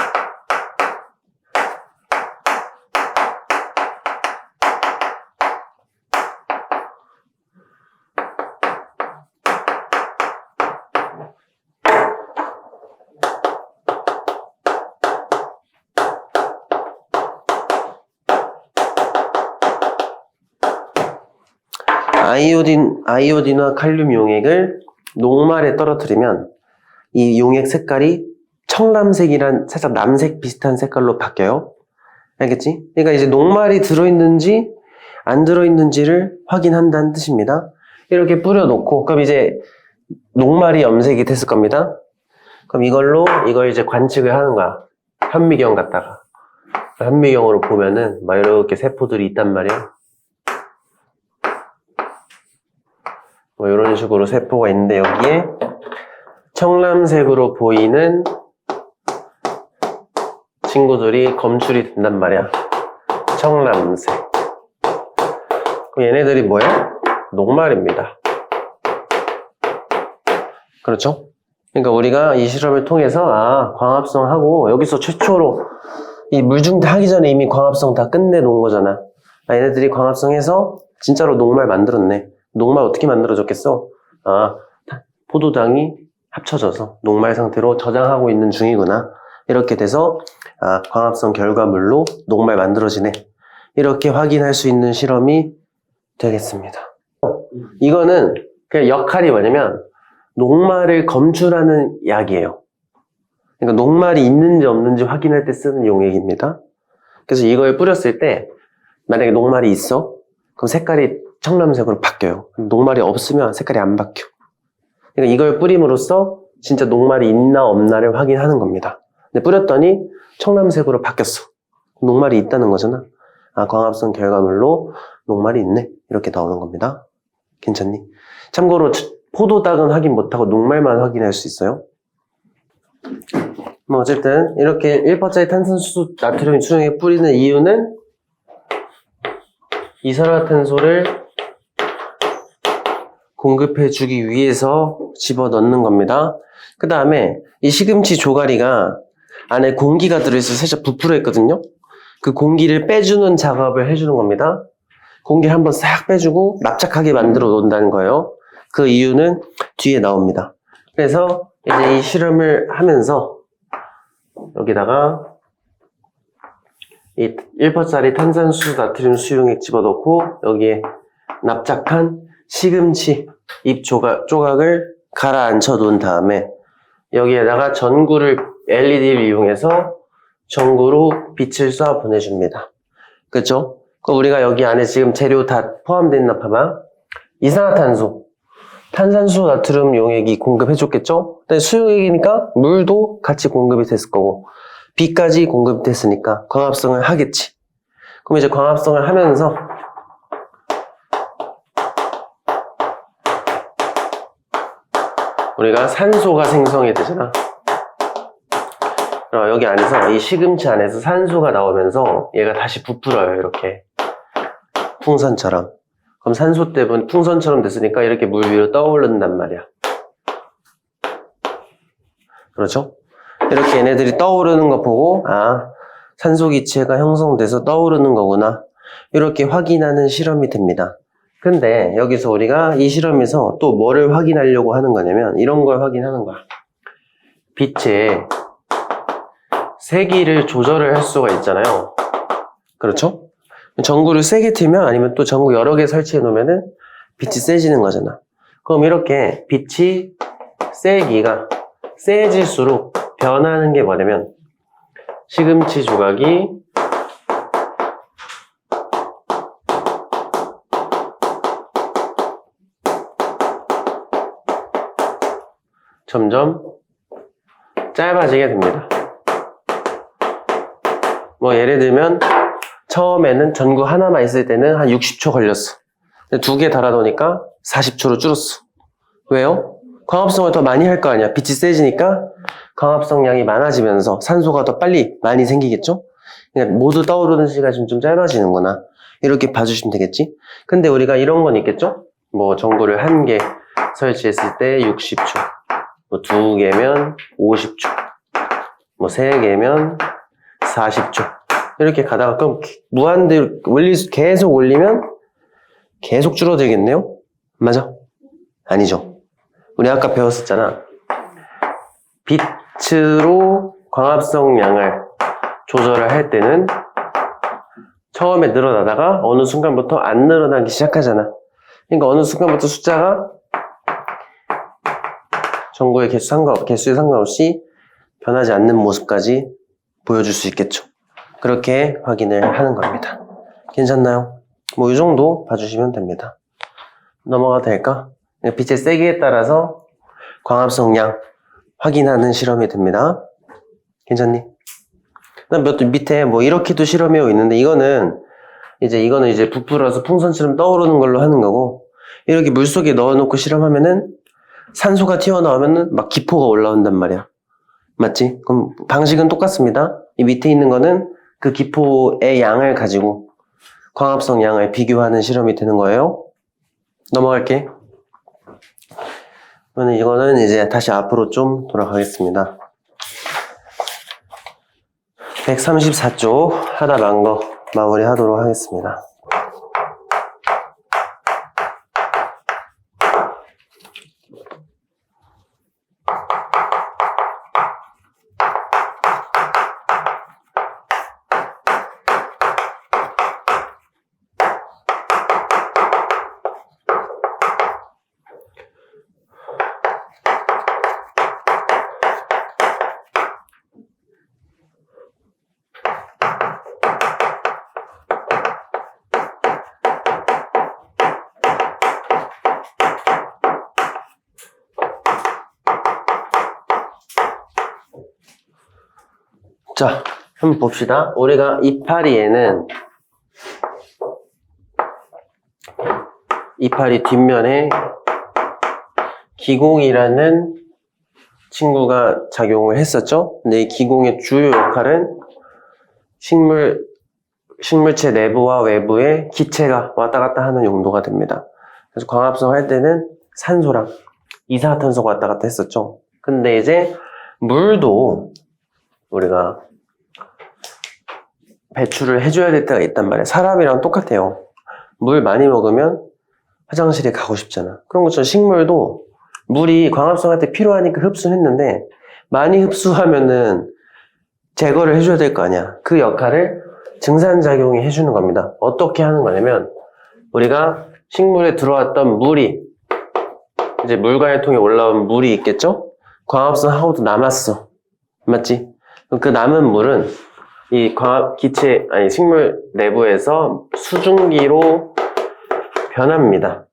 아이오딘과 칼륨 용액을 녹말에 떨어뜨리면 이 용액 색깔이 청람색이란 살짝 남색 비슷한 색깔로 바뀌어요. 알겠지? 그러니까 이제 녹말이 들어있는지 안 들어있는지를 확인한다는 뜻입니다. 이렇게 뿌려놓고, 그럼 이제 녹말이 염색이 됐을 겁니다. 그럼 이걸 이제 관측을 하는 거야. 현미경 갖다가. 현미경으로 보면은 막 이렇게 세포들이 있단 말이야. 뭐 이런 식으로 세포가 있는데 여기에 청람색으로 보이는 친구들이 검출이 된단 말이야. 청람색. 그럼 얘네들이 뭐야? 녹말입니다. 그렇죠? 그러니까 우리가 이 실험을 통해서 광합성하고 여기서 최초로 이 물중탕 하기 전에 이미 광합성 다 끝내놓은 거잖아. 얘네들이 광합성해서 진짜로 녹말 만들었네. 녹말 어떻게 만들어졌겠어? 포도당이 합쳐져서 녹말 상태로 저장하고 있는 중이구나. 이렇게 돼서 광합성 결과물로 녹말 만들어지네. 이렇게 확인할 수 있는 실험이 되겠습니다. 이거는 그냥 역할이 뭐냐면 녹말을 검출하는 약이에요. 그러니까 녹말이 있는지 없는지 확인할 때 쓰는 용액입니다. 그래서 이걸 뿌렸을 때 만약에 녹말이 있어? 그럼 색깔이 청람색으로 바뀌어요. 녹말이 없으면 색깔이 안 바뀌어. 그러니까 이걸 뿌림으로써 진짜 녹말이 있나 없나를 확인하는 겁니다. 근데 뿌렸더니 청람색으로 바뀌었어. 녹말이 있다는 거잖아. 광합성 결과물로 녹말이 있네. 이렇게 나오는 겁니다. 괜찮니? 참고로 포도당은 확인 못하고 녹말만 확인할 수 있어요. 뭐 어쨌든 이렇게 1%짜리 탄산수소 나트륨 수용액 뿌리는 이유는 이산화탄소를 공급해주기 위해서 집어넣는 겁니다. 그 다음에 이 시금치 조가리가 안에 공기가 들어있어서 살짝 부풀어 있거든요. 그 공기를 빼주는 작업을 해주는 겁니다. 공기를 한번 싹 빼주고 납작하게 만들어 놓는다는 거예요. 그 이유는 뒤에 나옵니다. 그래서 이제 이 실험을 하면서 여기다가 이 1%짜리 탄산수소 나트륨 수용액 집어넣고 여기에 납작한 시금치 잎 조각을 가라앉혀 놓은 다음에 여기에다가 전구를 LED를 이용해서 전구로 빛을 쏴 보내줍니다. 그렇죠? 그럼 우리가 여기 안에 지금 재료 다 포함되어 있나 봐봐. 이산화탄소, 탄산수소 나트륨 용액이 공급해줬겠죠? 근데 수용액이니까 물도 같이 공급이 됐을 거고 빛까지 공급이 됐으니까 광합성을 하겠지. 그럼 이제 광합성을 하면서 우리가 산소가 생성이 되잖아. 여기 안에서 이 시금치 안에서 산소가 나오면서 얘가 다시 부풀어요. 이렇게 풍선처럼. 그럼 산소 때문에 풍선처럼 됐으니까 이렇게 물 위로 떠오른단 말이야. 그렇죠? 이렇게 얘네들이 떠오르는 거 보고 산소 기체가 형성돼서 떠오르는 거구나. 이렇게 확인하는 실험이 됩니다. 근데 여기서 우리가 이 실험에서 또 뭐를 확인하려고 하는 거냐면 이런 걸 확인하는 거야. 빛의 세기를 조절을 할 수가 있잖아요. 그렇죠? 전구를 세게 틀면 아니면 또 전구 여러 개 설치해 놓으면은 빛이 세지는 거잖아. 그럼 이렇게 빛이 세기가 세질수록 변하는 게 뭐냐면 시금치 조각이 점점 짧아지게 됩니다. 뭐 예를 들면 처음에는 전구 하나만 있을 때는 한 60초 걸렸어. 근데 두 개 달아놓으니까 40초로 줄었어. 왜요? 광합성을 더 많이 할 거 아니야. 빛이 세지니까 광합성량이 많아지면서 산소가 더 빨리 많이 생기겠죠? 그러니까 모두 떠오르는 시간이 좀 짧아지는구나. 이렇게 봐주시면 되겠지? 근데 우리가 이런 건 있겠죠? 뭐 전구를 한 개 설치했을 때 60초, 뭐 두 개면 50초, 뭐 세 개면 40초. 이렇게 가다가 그럼 무한대로 계속 올리면 계속 줄어들겠네요? 맞아? 아니죠. 우리 아까 배웠었잖아. 빛으로 광합성량을 조절을 할 때는 처음에 늘어나다가 어느 순간부터 안 늘어나기 시작하잖아. 그러니까 어느 순간부터 숫자가 전구의 개수에 상관없이 변하지 않는 모습까지 보여줄 수 있겠죠. 그렇게 확인을 하는 겁니다. 괜찮나요? 뭐 이 정도 봐주시면 됩니다. 넘어가도 될까? 빛의 세기에 따라서 광합성량 확인하는 실험이 됩니다. 괜찮니? 그다음 밑에 뭐 이렇게도 실험이 있는데 이거는 이제 부풀어서 풍선처럼 떠오르는 걸로 하는 거고, 이렇게 물속에 넣어놓고 실험하면은 산소가 튀어나오면은 막 기포가 올라온단 말이야. 맞지? 그럼 방식은 똑같습니다. 이 밑에 있는 거는 그 기포의 양을 가지고 광합성 양을 비교하는 실험이 되는 거예요. 넘어갈게. 그러면 이거는 이제 다시 앞으로 좀 돌아가겠습니다. 134쪽 하다 만 거 마무리 하도록 하겠습니다. 자, 한번 봅시다. 우리가 이파리에는 이파리 뒷면에 기공이라는 친구가 작용을 했었죠. 근데 이 기공의 주요 역할은 식물체 내부와 외부에 기체가 왔다 갔다 하는 용도가 됩니다. 그래서 광합성 할 때는 산소랑 이산화탄소가 왔다 갔다 했었죠. 근데 이제 물도 우리가 배출을 해줘야 될 때가 있단 말이야. 사람이랑 똑같아요. 물 많이 먹으면 화장실에 가고 싶잖아. 그런 것처럼 식물도 물이 광합성할 때 필요하니까 흡수를 했는데 많이 흡수하면은 제거를 해줘야 될 거 아니야. 그 역할을 증산작용이 해주는 겁니다. 어떻게 하는 거냐면 우리가 식물에 들어왔던 물이 이제 물관통에 올라온 물이 있겠죠? 광합성 하고도 남았어. 맞지? 그 남은 물은 이 식물 내부에서 수증기로 변합니다.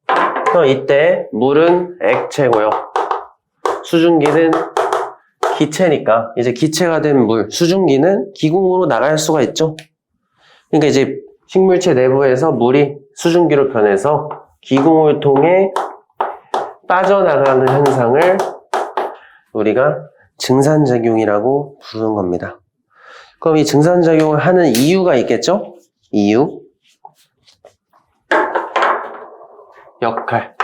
이때 물은 액체고요. 수증기는 기체니까 이제 기체가 된 물, 수증기는 기공으로 나갈 수가 있죠. 그러니까 이제 식물체 내부에서 물이 수증기로 변해서 기공을 통해 빠져나가는 현상을 우리가 증산작용이라고 부르는 겁니다. 그럼 이 증산작용을 하는 이유가 있겠죠? 이유, 역할.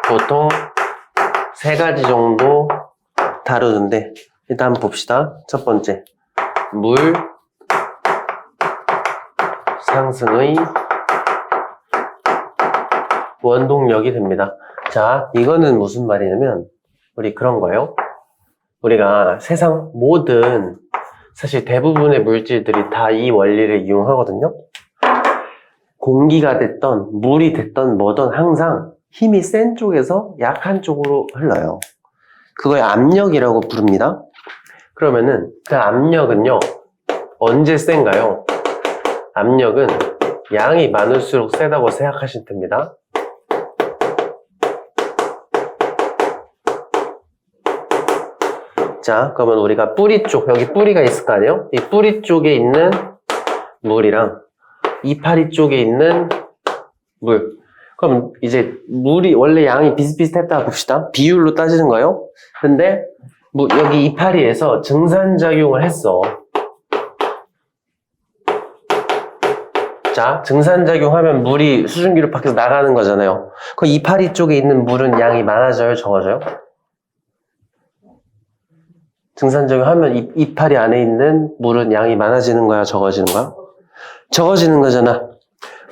보통 세 가지 정도 다루는데 일단 한번 봅시다. 첫 번째, 물 상승의 원동력이 됩니다. 자, 이거는 무슨 말이냐면 우리 그런 거예요. 우리가 세상 모든 사실 대부분의 물질들이 다 이 원리를 이용하거든요. 공기가 됐던 물이 됐던 뭐든 항상 힘이 센 쪽에서 약한 쪽으로 흘러요. 그걸 압력이라고 부릅니다. 그러면은 그 압력은요 언제 센가요? 압력은 양이 많을수록 세다고 생각하시면 됩니다. 자, 그러면 우리가 뿌리 쪽, 여기 뿌리가 있을 거 아니에요? 이 뿌리 쪽에 있는 물이랑 이파리 쪽에 있는 물. 그럼 이제 물이 원래 양이 비슷비슷했다 봅시다. 비율로 따지는 거예요. 근데 뭐 여기 이파리에서 증산작용을 했어. 자, 증산작용하면 물이 수증기로 밖에서 나가는 거잖아요. 그 이파리 쪽에 있는 물은 양이 많아져요, 적어져요? 증산작용하면 이파리 안에 있는 물은 양이 많아지는 거야, 적어지는 거야? 적어지는 거잖아.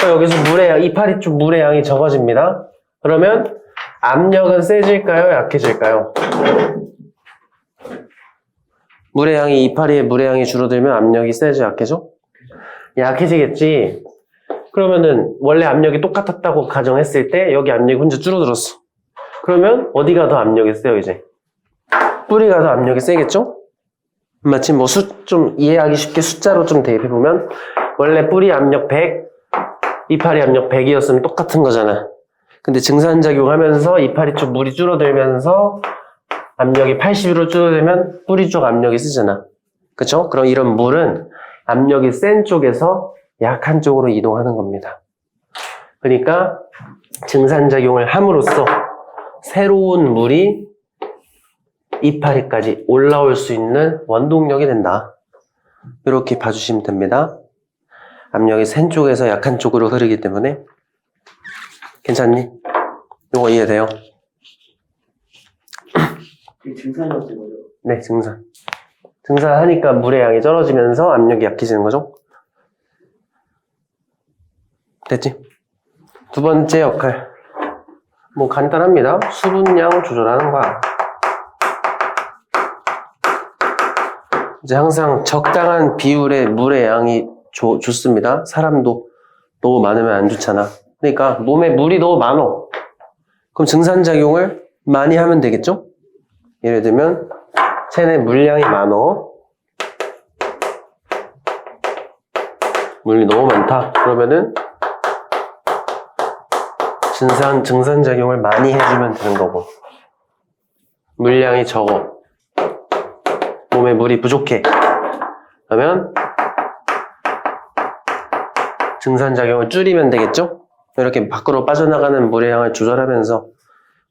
여기서 물의 양, 이파리 쪽 물의 양이 적어집니다. 그러면 압력은 세질까요? 약해질까요? 물의 양이 이파리의 물의 양이 줄어들면 압력이 세져 약해져? 약해지겠지. 그러면은 원래 압력이 똑같았다고 가정했을 때 여기 압력이 혼자 줄어들었어. 그러면 어디가 더 압력이 세요 이제? 뿌리가 더 압력이 세겠죠? 마침 뭐 좀 이해하기 쉽게 숫자로 좀 대입해보면 원래 뿌리 압력 100, 이파리 압력 100이었으면 똑같은 거잖아. 근데 증산작용하면서 이파리 쪽 물이 줄어들면서 압력이 80으로 줄어들면 뿌리 쪽 압력이 세잖아. 그쵸? 그럼 이런 물은 압력이 센 쪽에서 약한 쪽으로 이동하는 겁니다. 그러니까 증산작용을 함으로써 새로운 물이 이파리까지 올라올 수 있는 원동력이 된다. 이렇게 봐주시면 됩니다. 압력이 센 쪽에서 약한 쪽으로 흐르기 때문에. 괜찮니? 이거 이해돼요? 증산이었던 거죠? 네, 증산. 증산하니까 물의 양이 떨어지면서 압력이 약해지는 거죠? 됐지? 두 번째 역할. 뭐 간단합니다. 수분량 조절하는 거야. 이제 항상 적당한 비율의 물의 양이 좋습니다. 사람도 너무 많으면 안 좋잖아. 그러니까 몸에 물이 너무 많어. 그럼 증산작용을 많이 하면 되겠죠? 예를 들면 체내 물량이 많어. 물이 너무 많다. 그러면은 증산작용을 많이 해주면 되는 거고. 물량이 적어. 몸에 물이 부족해. 그러면 증산작용을 줄이면 되겠죠? 이렇게 밖으로 빠져나가는 물의 양을 조절하면서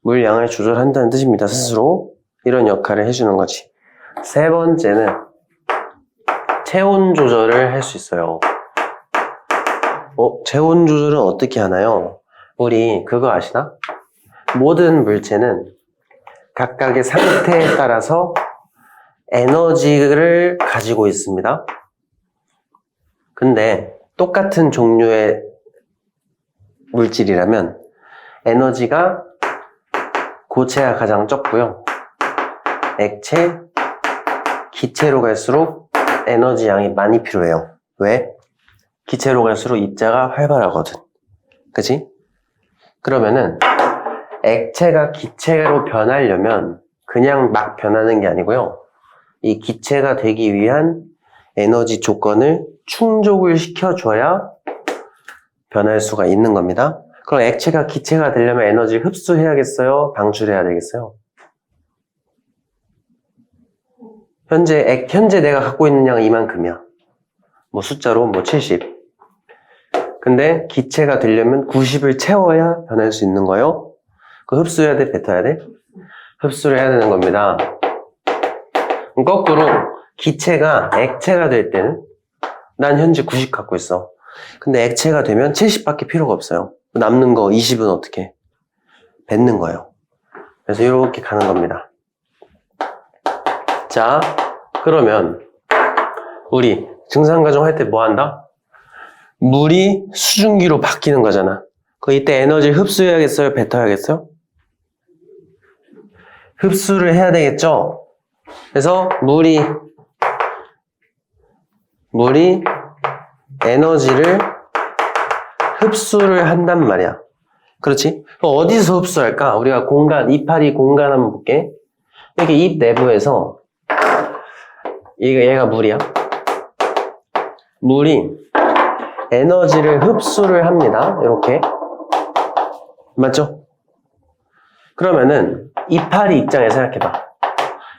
물량을 조절한다는 뜻입니다. 스스로 이런 역할을 해주는 거지. 세 번째는 체온 조절을 할 수 있어요. 체온 조절은 어떻게 하나요? 우리 그거 아시나? 모든 물체는 각각의 상태에 따라서 에너지를 가지고 있습니다. 근데 똑같은 종류의 물질이라면 에너지가 고체가 가장 적고요. 액체, 기체로 갈수록 에너지 양이 많이 필요해요. 왜? 기체로 갈수록 입자가 활발하거든. 그치? 그러면은 액체가 기체로 변하려면 그냥 막 변하는 게 아니고요. 이 기체가 되기 위한 에너지 조건을 충족을 시켜줘야 변할 수가 있는 겁니다. 그럼 액체가 기체가 되려면 에너지를 흡수해야겠어요? 방출해야 되겠어요? 현재 내가 갖고 있는 양은 이만큼이야. 뭐 숫자로 70. 근데 기체가 되려면 90을 채워야 변할 수 있는 거예요. 그 흡수해야 돼? 뱉어야 돼? 흡수를 해야 되는 겁니다. 거꾸로 기체가 액체가 될 때는 난 현재 90 갖고 있어. 근데 액체가 되면 70밖에 필요가 없어요. 남는 거 20은 어떻게? 뱉는 거예요. 그래서 이렇게 가는 겁니다. 자, 그러면 우리 증산과정 할 때 뭐 한다? 물이 수증기로 바뀌는 거잖아. 이때 에너지를 흡수해야겠어요? 뱉어야겠어요? 흡수를 해야 되겠죠? 그래서 물이 에너지를 흡수를 한단 말이야. 그렇지? 그럼 어디서 흡수할까? 우리가 이파리 공간 한번 볼게. 이렇게 입 내부에서 얘가 물이야. 물이 에너지를 흡수를 합니다. 이렇게. 맞죠? 그러면은 이파리 입장에서 생각해봐.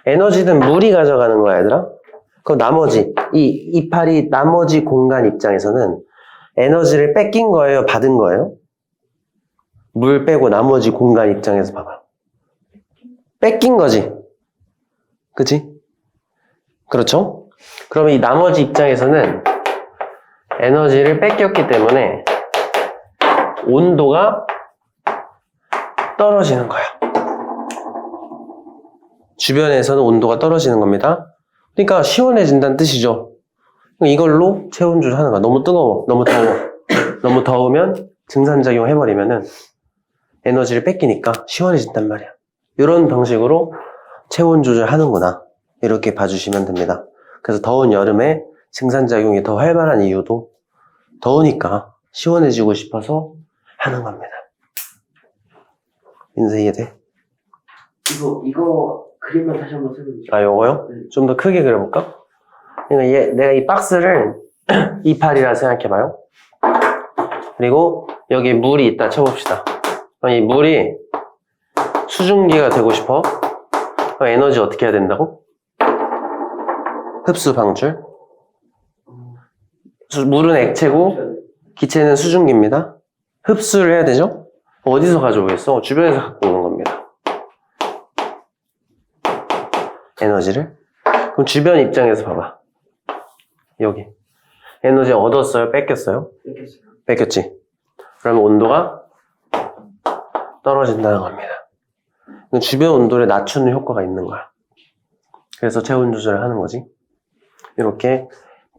에너지는 물이 가져가는 거야, 얘들아. 그럼 나머지 이파리 나머지 공간 입장에서는 에너지를 뺏긴 거예요, 받은 거예요? 물 빼고 나머지 공간 입장에서 봐봐. 뺏긴 거지. 그치? 그렇죠? 그러면 이 나머지 입장에서는 에너지를 뺏겼기 때문에 온도가 떨어지는 거야. 주변에서는 온도가 떨어지는 겁니다. 그러니까 시원해진다는 뜻이죠. 이걸로 체온 조절하는 거야. 너무 뜨거워, 너무 더워. 너무 더우면 증산작용 해버리면은 에너지를 뺏기니까 시원해진단 말이야. 이런 방식으로 체온 조절하는구나. 이렇게 봐주시면 됩니다. 그래서 더운 여름에 증산작용이 더 활발한 이유도 더우니까 시원해지고 싶어서 하는 겁니다. 인쇄 이해돼? 이거 그림만 다시 한번 설명해. 요거요? 네. 좀 더 크게 그려볼까? 그러니까 내가 이 박스를 이파리라 생각해봐요. 그리고 여기 물이 있다 쳐봅시다. 이 물이 수증기가 되고 싶어. 그럼 에너지 어떻게 해야 된다고? 흡수 방출. 물은 액체고 기체는 수증기입니다. 흡수를 해야 되죠? 어디서 가져오겠어? 주변에서 갖고 오는 겁니다. 에너지를. 그럼 주변 입장에서 봐봐. 여기. 에너지 얻었어요? 뺏겼어요? 뺏겼어요. 뺏겼지? 그러면 온도가 떨어진다는 겁니다. 주변 온도를 낮추는 효과가 있는 거야. 그래서 체온 조절을 하는 거지. 이렇게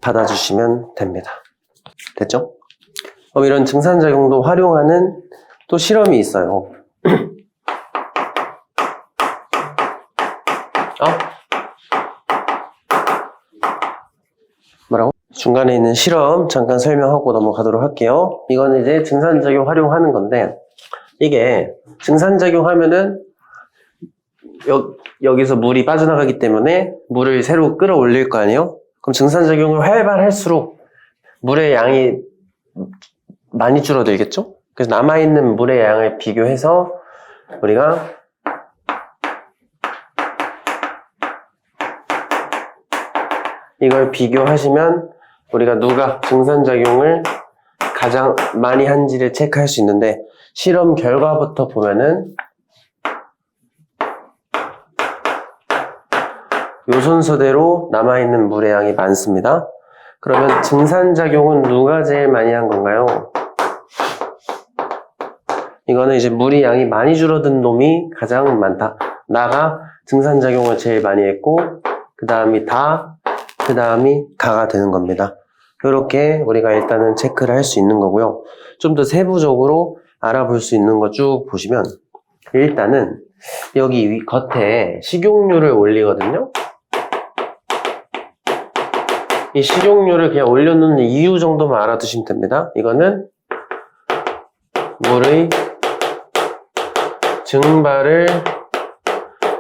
받아주시면 됩니다. 됐죠? 이런 증산작용도 활용하는 또 실험이 있어요. 뭐라고? 중간에 있는 실험 잠깐 설명하고 넘어가도록 할게요. 이거는 이제 증산작용 활용하는 건데, 이게 증산작용 하면은 여기서 물이 빠져나가기 때문에 물을 새로 끌어올릴 거 아니에요? 그럼 증산작용을 활발할수록 물의 양이 많이 줄어들겠죠? 그래서 남아있는 물의 양을 비교해서 우리가 이걸 비교하시면 우리가 누가 증산작용을 가장 많이 한지를 체크할 수 있는데, 실험 결과부터 보면은 요 순서대로 남아있는 물의 양이 많습니다. 그러면 증산작용은 누가 제일 많이 한 건가요? 이거는 이제 물의 양이 많이 줄어든 놈이 가장 많다. 나가 증산작용을 제일 많이 했고, 그 다음이 그 다음이 가가 되는 겁니다. 이렇게 우리가 일단은 체크를 할 수 있는 거고요. 좀 더 세부적으로 알아볼 수 있는 거 쭉 보시면, 일단은 여기 겉에 식용유를 올리거든요. 이 식용유를 그냥 올려놓는 이유 정도만 알아두시면 됩니다. 이거는 물의 증발을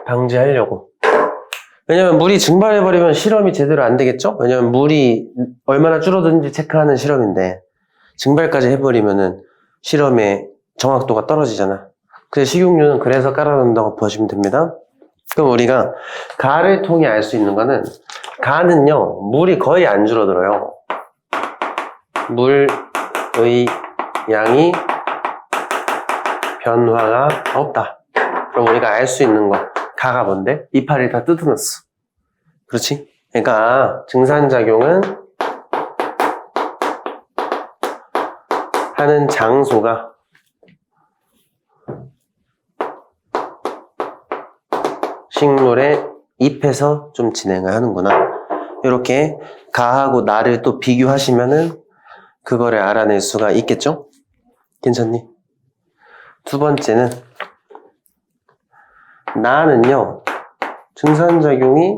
방지하려고. 왜냐면 물이 증발해버리면 실험이 제대로 안 되겠죠? 왜냐면 물이 얼마나 줄어드는지 체크하는 실험인데, 증발까지 해버리면은 실험의 정확도가 떨어지잖아. 그래서 식용유는 그래서 깔아놓는다고 보시면 됩니다. 그럼 우리가 가를 통해 알 수 있는 거는, 가는요, 물이 거의 안 줄어들어요. 물의 양이 변화가 없다. 그럼 우리가 알 수 있는 거, 가가 뭔데? 이파리를 다 뜯어놨어. 그렇지? 그러니까 증산작용은 하는 장소가 식물의 잎에서 좀 진행을 하는구나. 이렇게 가하고 나를 또 비교하시면은 그거를 알아낼 수가 있겠죠? 괜찮니? 두 번째는 나는요, 증산작용이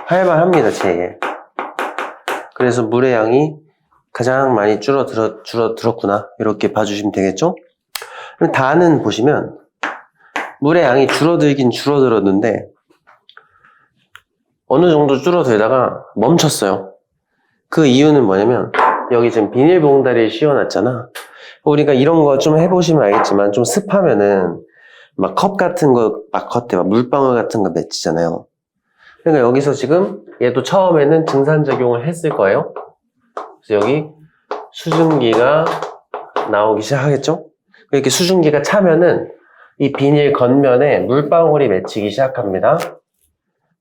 활발합니다, 제. 그래서 물의 양이 가장 많이 줄어들었구나. 이렇게 봐주시면 되겠죠? 그럼 다는 보시면 물의 양이 줄어들긴 줄어들었는데 어느 정도 줄어들다가 멈췄어요. 그 이유는 뭐냐면 여기 지금 비닐봉다리를 씌워놨잖아. 우리가 이런 거 좀 해보시면 알겠지만 좀 습하면은 막 컵 같은 거 막 겉에 막 물방울 같은 거 맺히잖아요. 그러니까 여기서 지금 얘도 처음에는 증산작용을 했을 거예요. 그래서 여기 수증기가 나오기 시작하겠죠? 이렇게 수증기가 차면은 이 비닐 겉면에 물방울이 맺히기 시작합니다.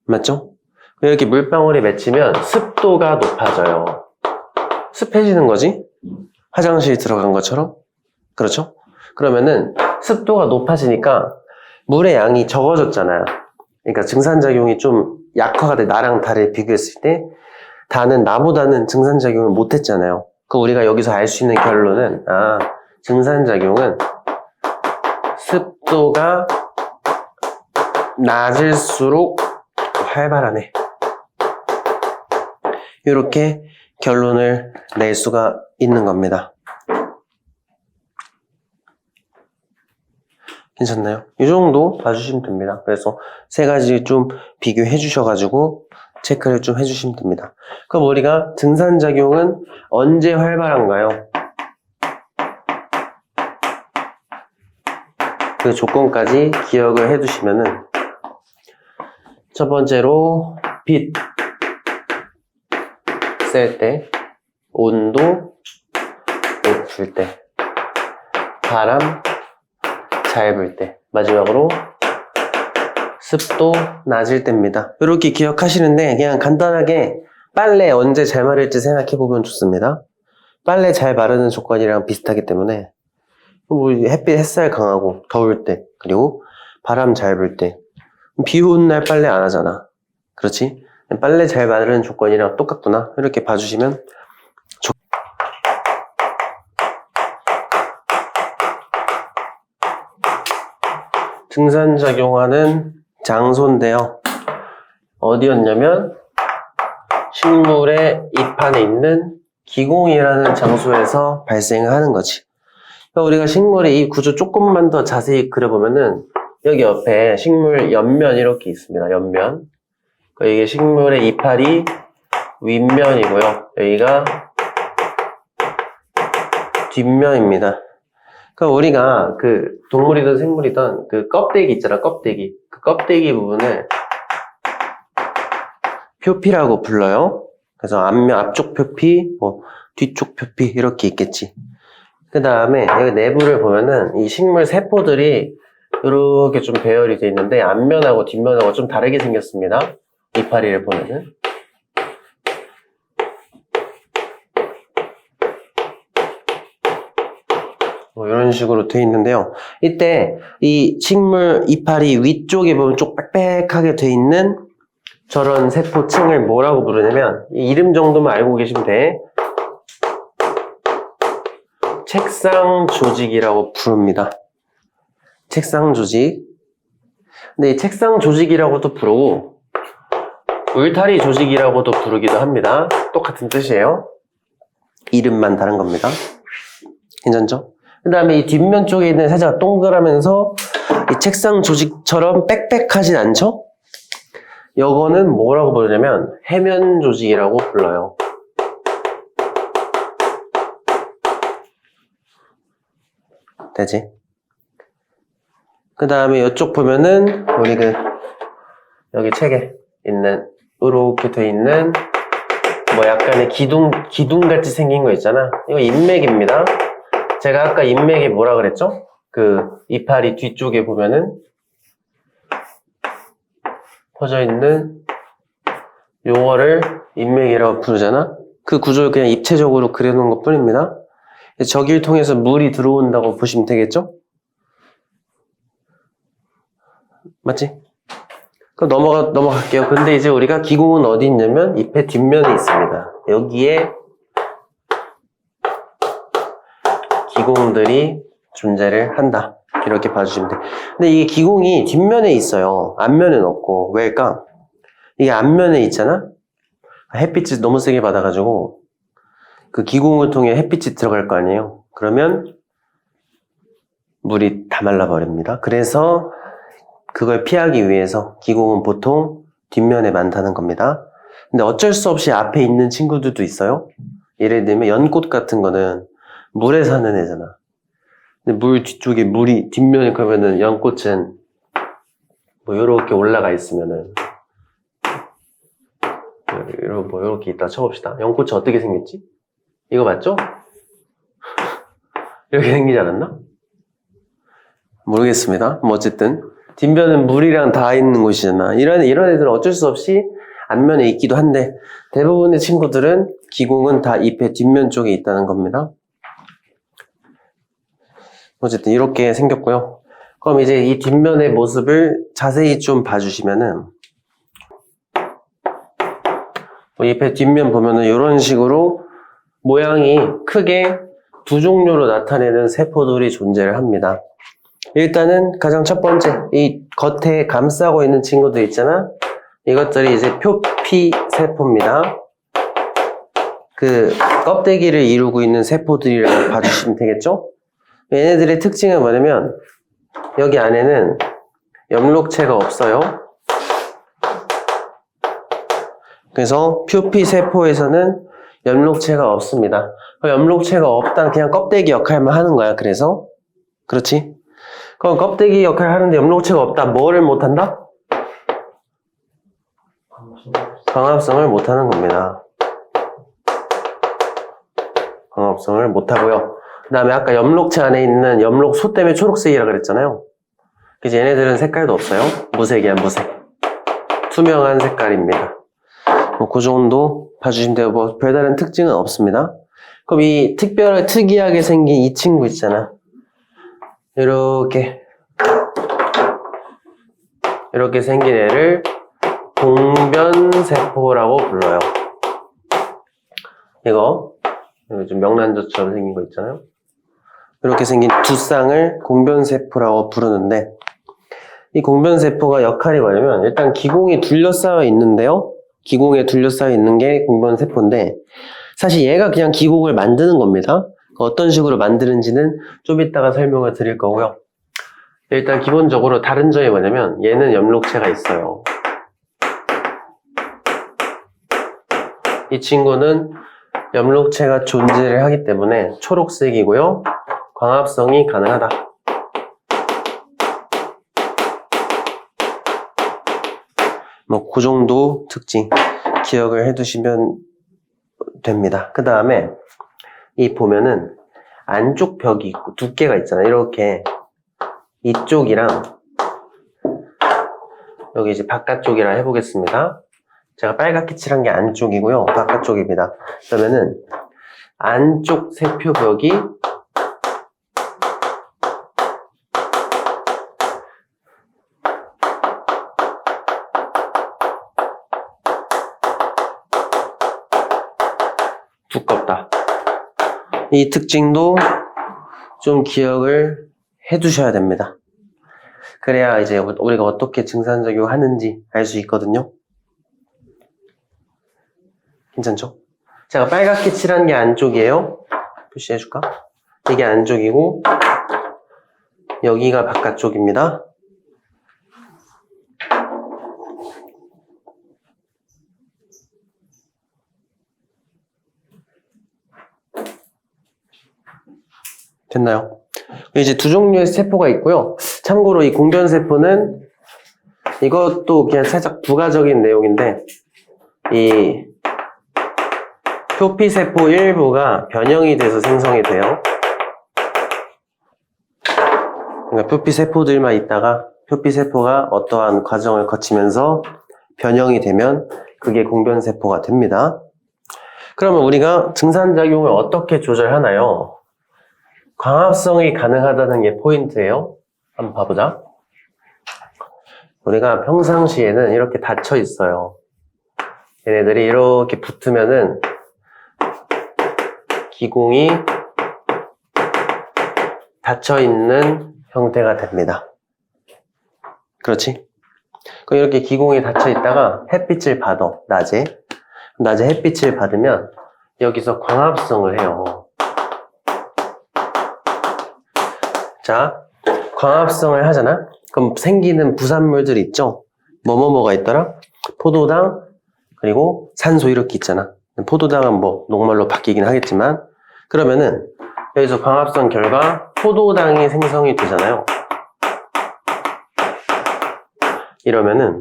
맞죠? 이렇게 물방울이 맺히면 습도가 높아져요. 습해지는 거지? 화장실 들어간 것처럼? 그렇죠? 그러면은 습도가 높아지니까 물의 양이 적어졌잖아요. 그러니까 증산작용이 좀 약화가 돼. 나랑 다를 비교했을 때 다는 나보다는 증산작용을 못했잖아요. 그 우리가 여기서 알 수 있는 결론은 증산작용은 습도가 낮을수록 활발하네. 이렇게 결론을 낼 수가 있는 겁니다. 괜찮나요? 이 정도 봐주시면 됩니다. 그래서 세 가지 좀 비교해 주셔가지고 체크를 좀 해주시면 됩니다. 그럼 우리가 증산작용은 언제 활발한가요? 그 조건까지 기억을 해 두시면은 첫 번째로 빛 셀 때, 온도 높을 때, 바람 잘 불 때, 마지막으로 습도 낮을 때입니다. 이렇게 기억하시는데 그냥 간단하게 빨래 언제 잘 마를지 생각해 보면 좋습니다. 빨래 잘 마르는 조건이랑 비슷하기 때문에 햇살 강하고 더울 때, 그리고 바람 잘 불 때, 비 오는 날 빨래 안 하잖아. 그렇지? 빨래 잘 마르는 조건이랑 똑같구나. 이렇게 봐주시면 증산작용하는 장소인데요. 어디였냐면 식물의 잎 안에 있는 기공이라는 장소에서 발생을 하는 거지. 우리가 식물의 이 구조 조금만 더 자세히 그려보면은 여기 옆에 식물 옆면 이렇게 있습니다. 옆면. 이게 식물의 이파리 윗면이고요. 여기가 뒷면입니다. 그러니까 우리가 그 동물이든 생물이든 그 껍데기 있잖아, 껍데기. 그 껍데기 부분을 표피라고 불러요. 그래서 앞쪽 표피, 뒤쪽 표피 이렇게 있겠지. 그 다음에 여기 내부를 보면은 이 식물 세포들이 이렇게 좀 배열이 되어 있는데 앞면하고 뒷면하고 좀 다르게 생겼습니다. 이파리를 보면은. 이런 식으로 되어 있는데요. 이때 이 식물 이파리 위쪽에 보면 좀 빽빽하게 되어 있는 저런 세포층을 뭐라고 부르냐면 이 이름 정도만 알고 계시면 돼. 책상 조직이라고 부릅니다. 책상 조직. 근데 이 책상 조직이라고도 부르고 울타리 조직이라고도 부르기도 합니다. 똑같은 뜻이에요. 이름만 다른 겁니다. 괜찮죠? 그 다음에 이 뒷면 쪽에 있는 살짝 동그라면서 이 책상 조직처럼 빽빽하진 않죠? 요거는 뭐라고 부르냐면 해면 조직이라고 불러요. 되지? 그 다음에 이쪽 보면은 우리 여기 책에 있는 이렇게 돼 있는 약간의 기둥같이 생긴 거 있잖아. 이거 인맥입니다. 제가 아까 인맥이 뭐라 그랬죠? 그 이파리 뒤쪽에 보면은 퍼져 있는 요거를 인맥이라고 부르잖아. 그 구조를 그냥 입체적으로 그려놓은 것 뿐입니다. 저기를 통해서 물이 들어온다고 보시면 되겠죠? 맞지? 그럼 넘어갈게요. 근데 이제 우리가 기공은 어디 있냐면 잎의 뒷면에 있습니다. 여기에 기공들이 존재를 한다. 이렇게 봐주시면 돼. 근데 이게 기공이 뒷면에 있어요. 앞면에는 없고. 왜일까? 이게 앞면에 있잖아? 햇빛을 너무 세게 받아가지고 그 기공을 통해 햇빛이 들어갈 거 아니에요. 그러면 물이 다 말라버립니다. 그래서 그걸 피하기 위해서 기공은 보통 뒷면에 많다는 겁니다. 근데 어쩔 수 없이 앞에 있는 친구들도 있어요. 예를 들면 연꽃 같은 거는 물에 사는 애잖아. 근데 물 뒤쪽에 물이 뒷면에 그러면은 연꽃은 뭐 이렇게 올라가 있으면은 뭐 이렇게 있다 쳐봅시다. 연꽃이 어떻게 생겼지? 이거 맞죠? 이렇게 생기지 않았나? 모르겠습니다. 뭐 어쨌든 뒷면은 물이랑 다 있는 곳이잖아. 이런 애들은 어쩔 수 없이 앞면에 있기도 한데 대부분의 친구들은 기공은 다 잎의 뒷면 쪽에 있다는 겁니다. 어쨌든 이렇게 생겼고요. 그럼 이제 이 뒷면의 모습을 자세히 좀 봐주시면은 잎의 뒷면 보면은 이런 식으로 모양이 크게 두 종류로 나타내는 세포들이 존재를 합니다. 일단은 가장 첫 번째, 이 겉에 감싸고 있는 친구들 있잖아? 이것들이 이제 표피 세포입니다. 그 껍데기를 이루고 있는 세포들이라고 봐주시면 되겠죠? 얘네들의 특징은 뭐냐면 여기 안에는 엽록체가 없어요. 그래서 표피 세포에서는 엽록체가 없습니다. 엽록체가 없다 그냥 껍데기 역할만 하는 거야. 그래서 그렇지? 그럼 껍데기 역할을 하는데 엽록체가 없다. 뭐를 못한다? 광합성을 못하는 겁니다. 광합성을 못하고요. 그 다음에 아까 엽록체 안에 있는 엽록소 때문에 초록색이라 그랬잖아요. 그래서 얘네들은 색깔도 없어요. 무색이야, 무색. 투명한 색깔입니다. 뭐 그 정도 봐주시면 돼요. 뭐 별다른 특징은 없습니다. 그럼 이 특이하게 생긴 이 친구 있잖아. 이렇게 생긴 애를 공변세포라고 불러요. 이거 좀 명란젓처럼 생긴 거 있잖아요. 이렇게 생긴 두 쌍을 공변세포라고 부르는데 이 공변세포가 역할이 뭐냐면 일단 기공이 둘러싸여 있는데요. 기공에 둘러싸여 있는 게 공변세포인데 사실 얘가 그냥 기공을 만드는 겁니다. 어떤 식으로 만드는지는 좀 이따가 설명을 드릴 거고요. 일단 기본적으로 다른 점이 뭐냐면 얘는 엽록체가 있어요. 이 친구는 엽록체가 존재를 하기 때문에 초록색이고요. 광합성이 가능하다. 뭐 그 정도 특징 기억을 해두시면 됩니다. 그 다음에 이 보면은 안쪽 벽이 있고 두께가 있잖아요. 이렇게 이쪽이랑 여기 이제 바깥쪽이라 해보겠습니다. 제가 빨갛게 칠한 게 안쪽이고요. 바깥쪽입니다. 그러면은 안쪽 세표벽이 두껍다. 이 특징도 좀 기억을 해 두셔야 됩니다. 그래야 이제 우리가 어떻게 증산작용하는지 알 수 있거든요. 괜찮죠? 제가 빨갛게 칠한 게 안쪽이에요. 표시해줄까? 이게 안쪽이고 여기가 바깥쪽입니다. 됐나요? 이제 두 종류의 세포가 있고요. 참고로 이 공변세포는 이것도 그냥 살짝 부가적인 내용인데 이 표피세포 일부가 변형이 돼서 생성이 돼요. 그러니까 표피세포들만 있다가 표피세포가 어떠한 과정을 거치면서 변형이 되면 그게 공변세포가 됩니다. 그러면 우리가 증산작용을 어떻게 조절하나요? 광합성이 가능하다는 게 포인트예요. 한번 봐보자. 우리가 평상시에는 이렇게 닫혀 있어요. 얘네들이 이렇게 붙으면은 기공이 닫혀있는 형태가 됩니다. 그렇지? 그럼 이렇게 기공이 닫혀있다가 햇빛을 받아, 낮에 햇빛을 받으면 여기서 광합성을 해요. 자, 광합성을 하잖아? 그럼 생기는 부산물들 있죠? 뭐가 있더라? 포도당, 그리고 산소 이렇게 있잖아. 포도당은 뭐 녹말로 바뀌긴 하겠지만, 그러면은 여기서 광합성 결과 포도당이 생성이 되잖아요. 이러면은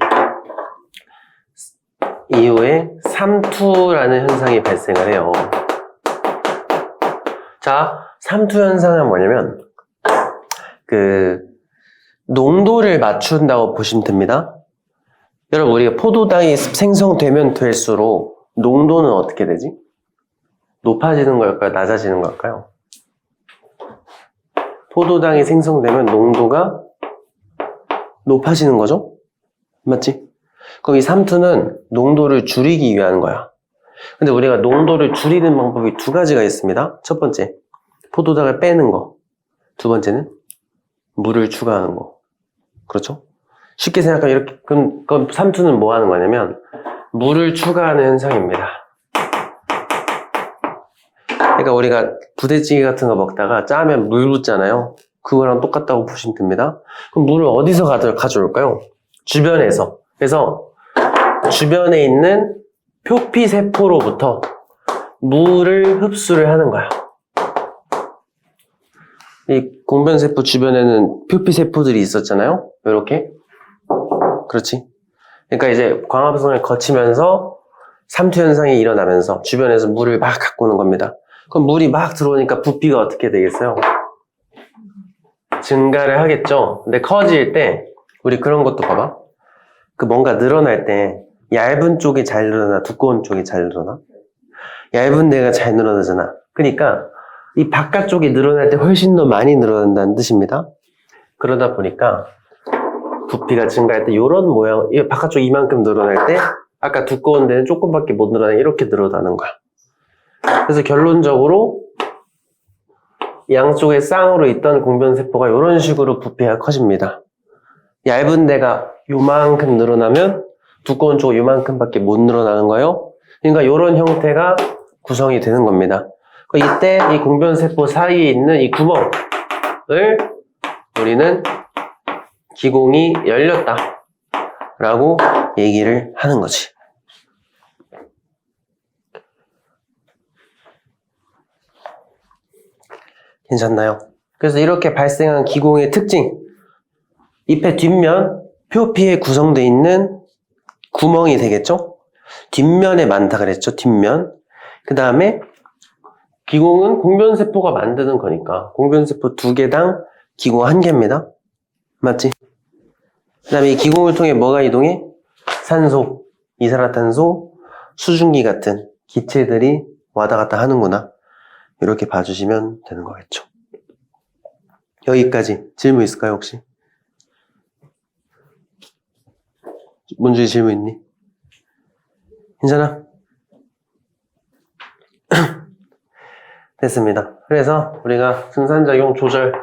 이후에 삼투라는 현상이 발생을 해요. 자, 삼투 현상은 뭐냐면 농도를 맞춘다고 보시면 됩니다. 여러분, 우리가 포도당이 생성되면 될수록 농도는 어떻게 되지? 높아지는 걸까요? 낮아지는 걸까요? 포도당이 생성되면 농도가 높아지는 거죠? 맞지? 그럼 이 삼투는 농도를 줄이기 위한 거야. 근데 우리가 농도를 줄이는 방법이 두 가지가 있습니다. 첫 번째, 포도당을 빼는 거. 두 번째는 물을 추가하는 거. 그렇죠? 쉽게 생각하면 이렇게, 그럼 삼투는 뭐 하는 거냐면, 물을 추가하는 현상입니다. 그러니까 우리가 부대찌개 같은 거 먹다가 짜면 물 붓잖아요. 그거랑 똑같다고 보시면 됩니다. 그럼 물을 어디서 가져올까요? 주변에서. 그래서 주변에 있는 표피세포로부터 물을 흡수를 하는 거야. 이 공변세포 주변에는 표피세포들이 있었잖아요. 이렇게. 그렇지. 그러니까 이제 광합성을 거치면서 삼투 현상이 일어나면서 주변에서 물을 막 갖고 오는 겁니다. 그럼 물이 막 들어오니까 부피가 어떻게 되겠어요? 증가를 하겠죠. 근데 커질 때 우리 그런 것도 봐봐. 뭔가 늘어날 때 얇은 쪽이 잘 늘어나, 두꺼운 쪽이 잘 늘어나? 얇은 데가 잘 늘어나잖아. 그러니까 이 바깥쪽이 늘어날 때 훨씬 더 많이 늘어난다는 뜻입니다. 그러다 보니까 부피가 증가할 때 이런 모양, 이 바깥쪽 이만큼 늘어날 때 아까 두꺼운 데는 조금밖에 못 늘어나니 이렇게 늘어나는 거야. 그래서 결론적으로 양쪽에 쌍으로 있던 공변세포가 이런 식으로 부피가 커집니다. 얇은 데가 요만큼 늘어나면 두꺼운 쪽은 요만큼밖에 못 늘어나는 거예요. 그러니까 이런 형태가 구성이 되는 겁니다. 이때 이 공변세포 사이에 있는 이 구멍을 우리는 기공이 열렸다 라고 얘기를 하는 거지. 괜찮나요? 그래서 이렇게 발생한 기공의 특징, 잎의 뒷면, 표피에 구성되어 있는 구멍이 되겠죠? 뒷면에 많다 그랬죠? 뒷면. 그 다음에 기공은 공변세포가 만드는 거니까 공변세포 2개당 기공 1개입니다. 맞지? 그 다음에 이 기공을 통해 뭐가 이동해? 산소, 이산화탄소, 수증기 같은 기체들이 왔다 갔다 하는구나. 이렇게 봐주시면 되는 거겠죠. 여기까지 질문 있을까요, 혹시? 문주희 질문 있니? 괜찮아? 됐습니다. 그래서 우리가 증산작용 조절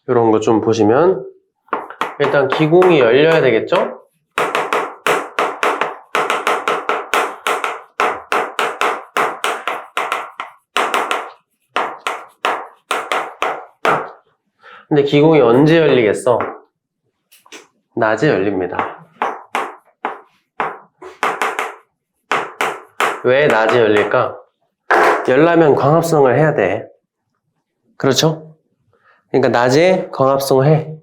이런 거 좀 보시면 일단 기공이 열려야 되겠죠? 근데 기공이 언제 열리겠어? 낮에 열립니다. 왜 낮에 열릴까? 열려면 광합성을 해야 돼. 그렇죠? 그러니까 낮에 광합성을 해.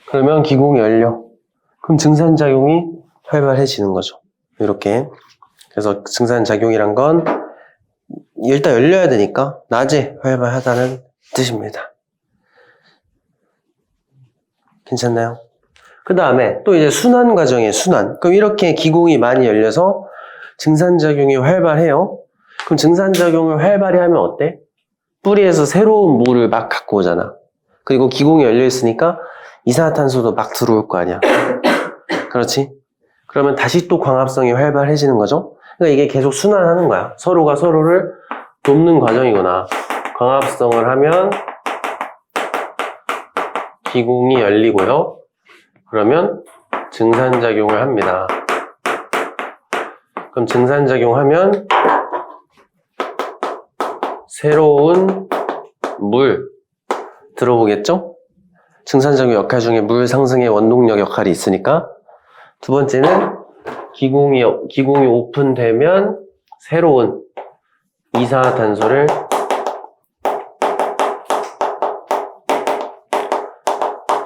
그러면 기공이 열려. 그럼 증산작용이 활발해지는 거죠. 이렇게. 그래서 증산작용이란 건 일단 열려야 되니까 낮에 활발하다는 뜻입니다. 괜찮나요? 그 다음에 또 이제 순환 과정이에요. 순환. 그럼 이렇게 기공이 많이 열려서 증산작용이 활발해요. 그럼 증산작용을 활발히 하면 어때? 뿌리에서 새로운 물을 막 갖고 오잖아. 그리고 기공이 열려있으니까 이산화탄소도 막 들어올 거 아니야. 그렇지? 그러면 다시 또 광합성이 활발해지는 거죠. 그러니까 이게 계속 순환하는 거야. 서로가 서로를 돕는 과정이구나. 광합성을 하면 기공이 열리고요. 그러면 증산작용을 합니다. 그럼 증산작용하면 새로운 물 들어오겠죠? 증산작용 역할 중에 물 상승의 원동력 역할이 있으니까. 두 번째는 기공이 오픈되면 새로운 이산화탄소를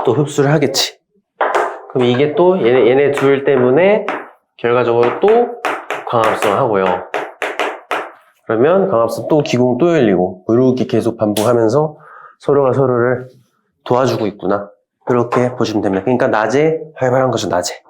또 흡수를 하겠지. 그럼 이게 또 얘네 둘 때문에 결과적으로 또 광합성하고요. 그러면 광합성 또 기공 또 열리고 이렇게 계속 반복하면서 서로가 서로를 도와주고 있구나. 그렇게 보시면 됩니다. 그러니까 낮에 활발한 거죠, 낮에.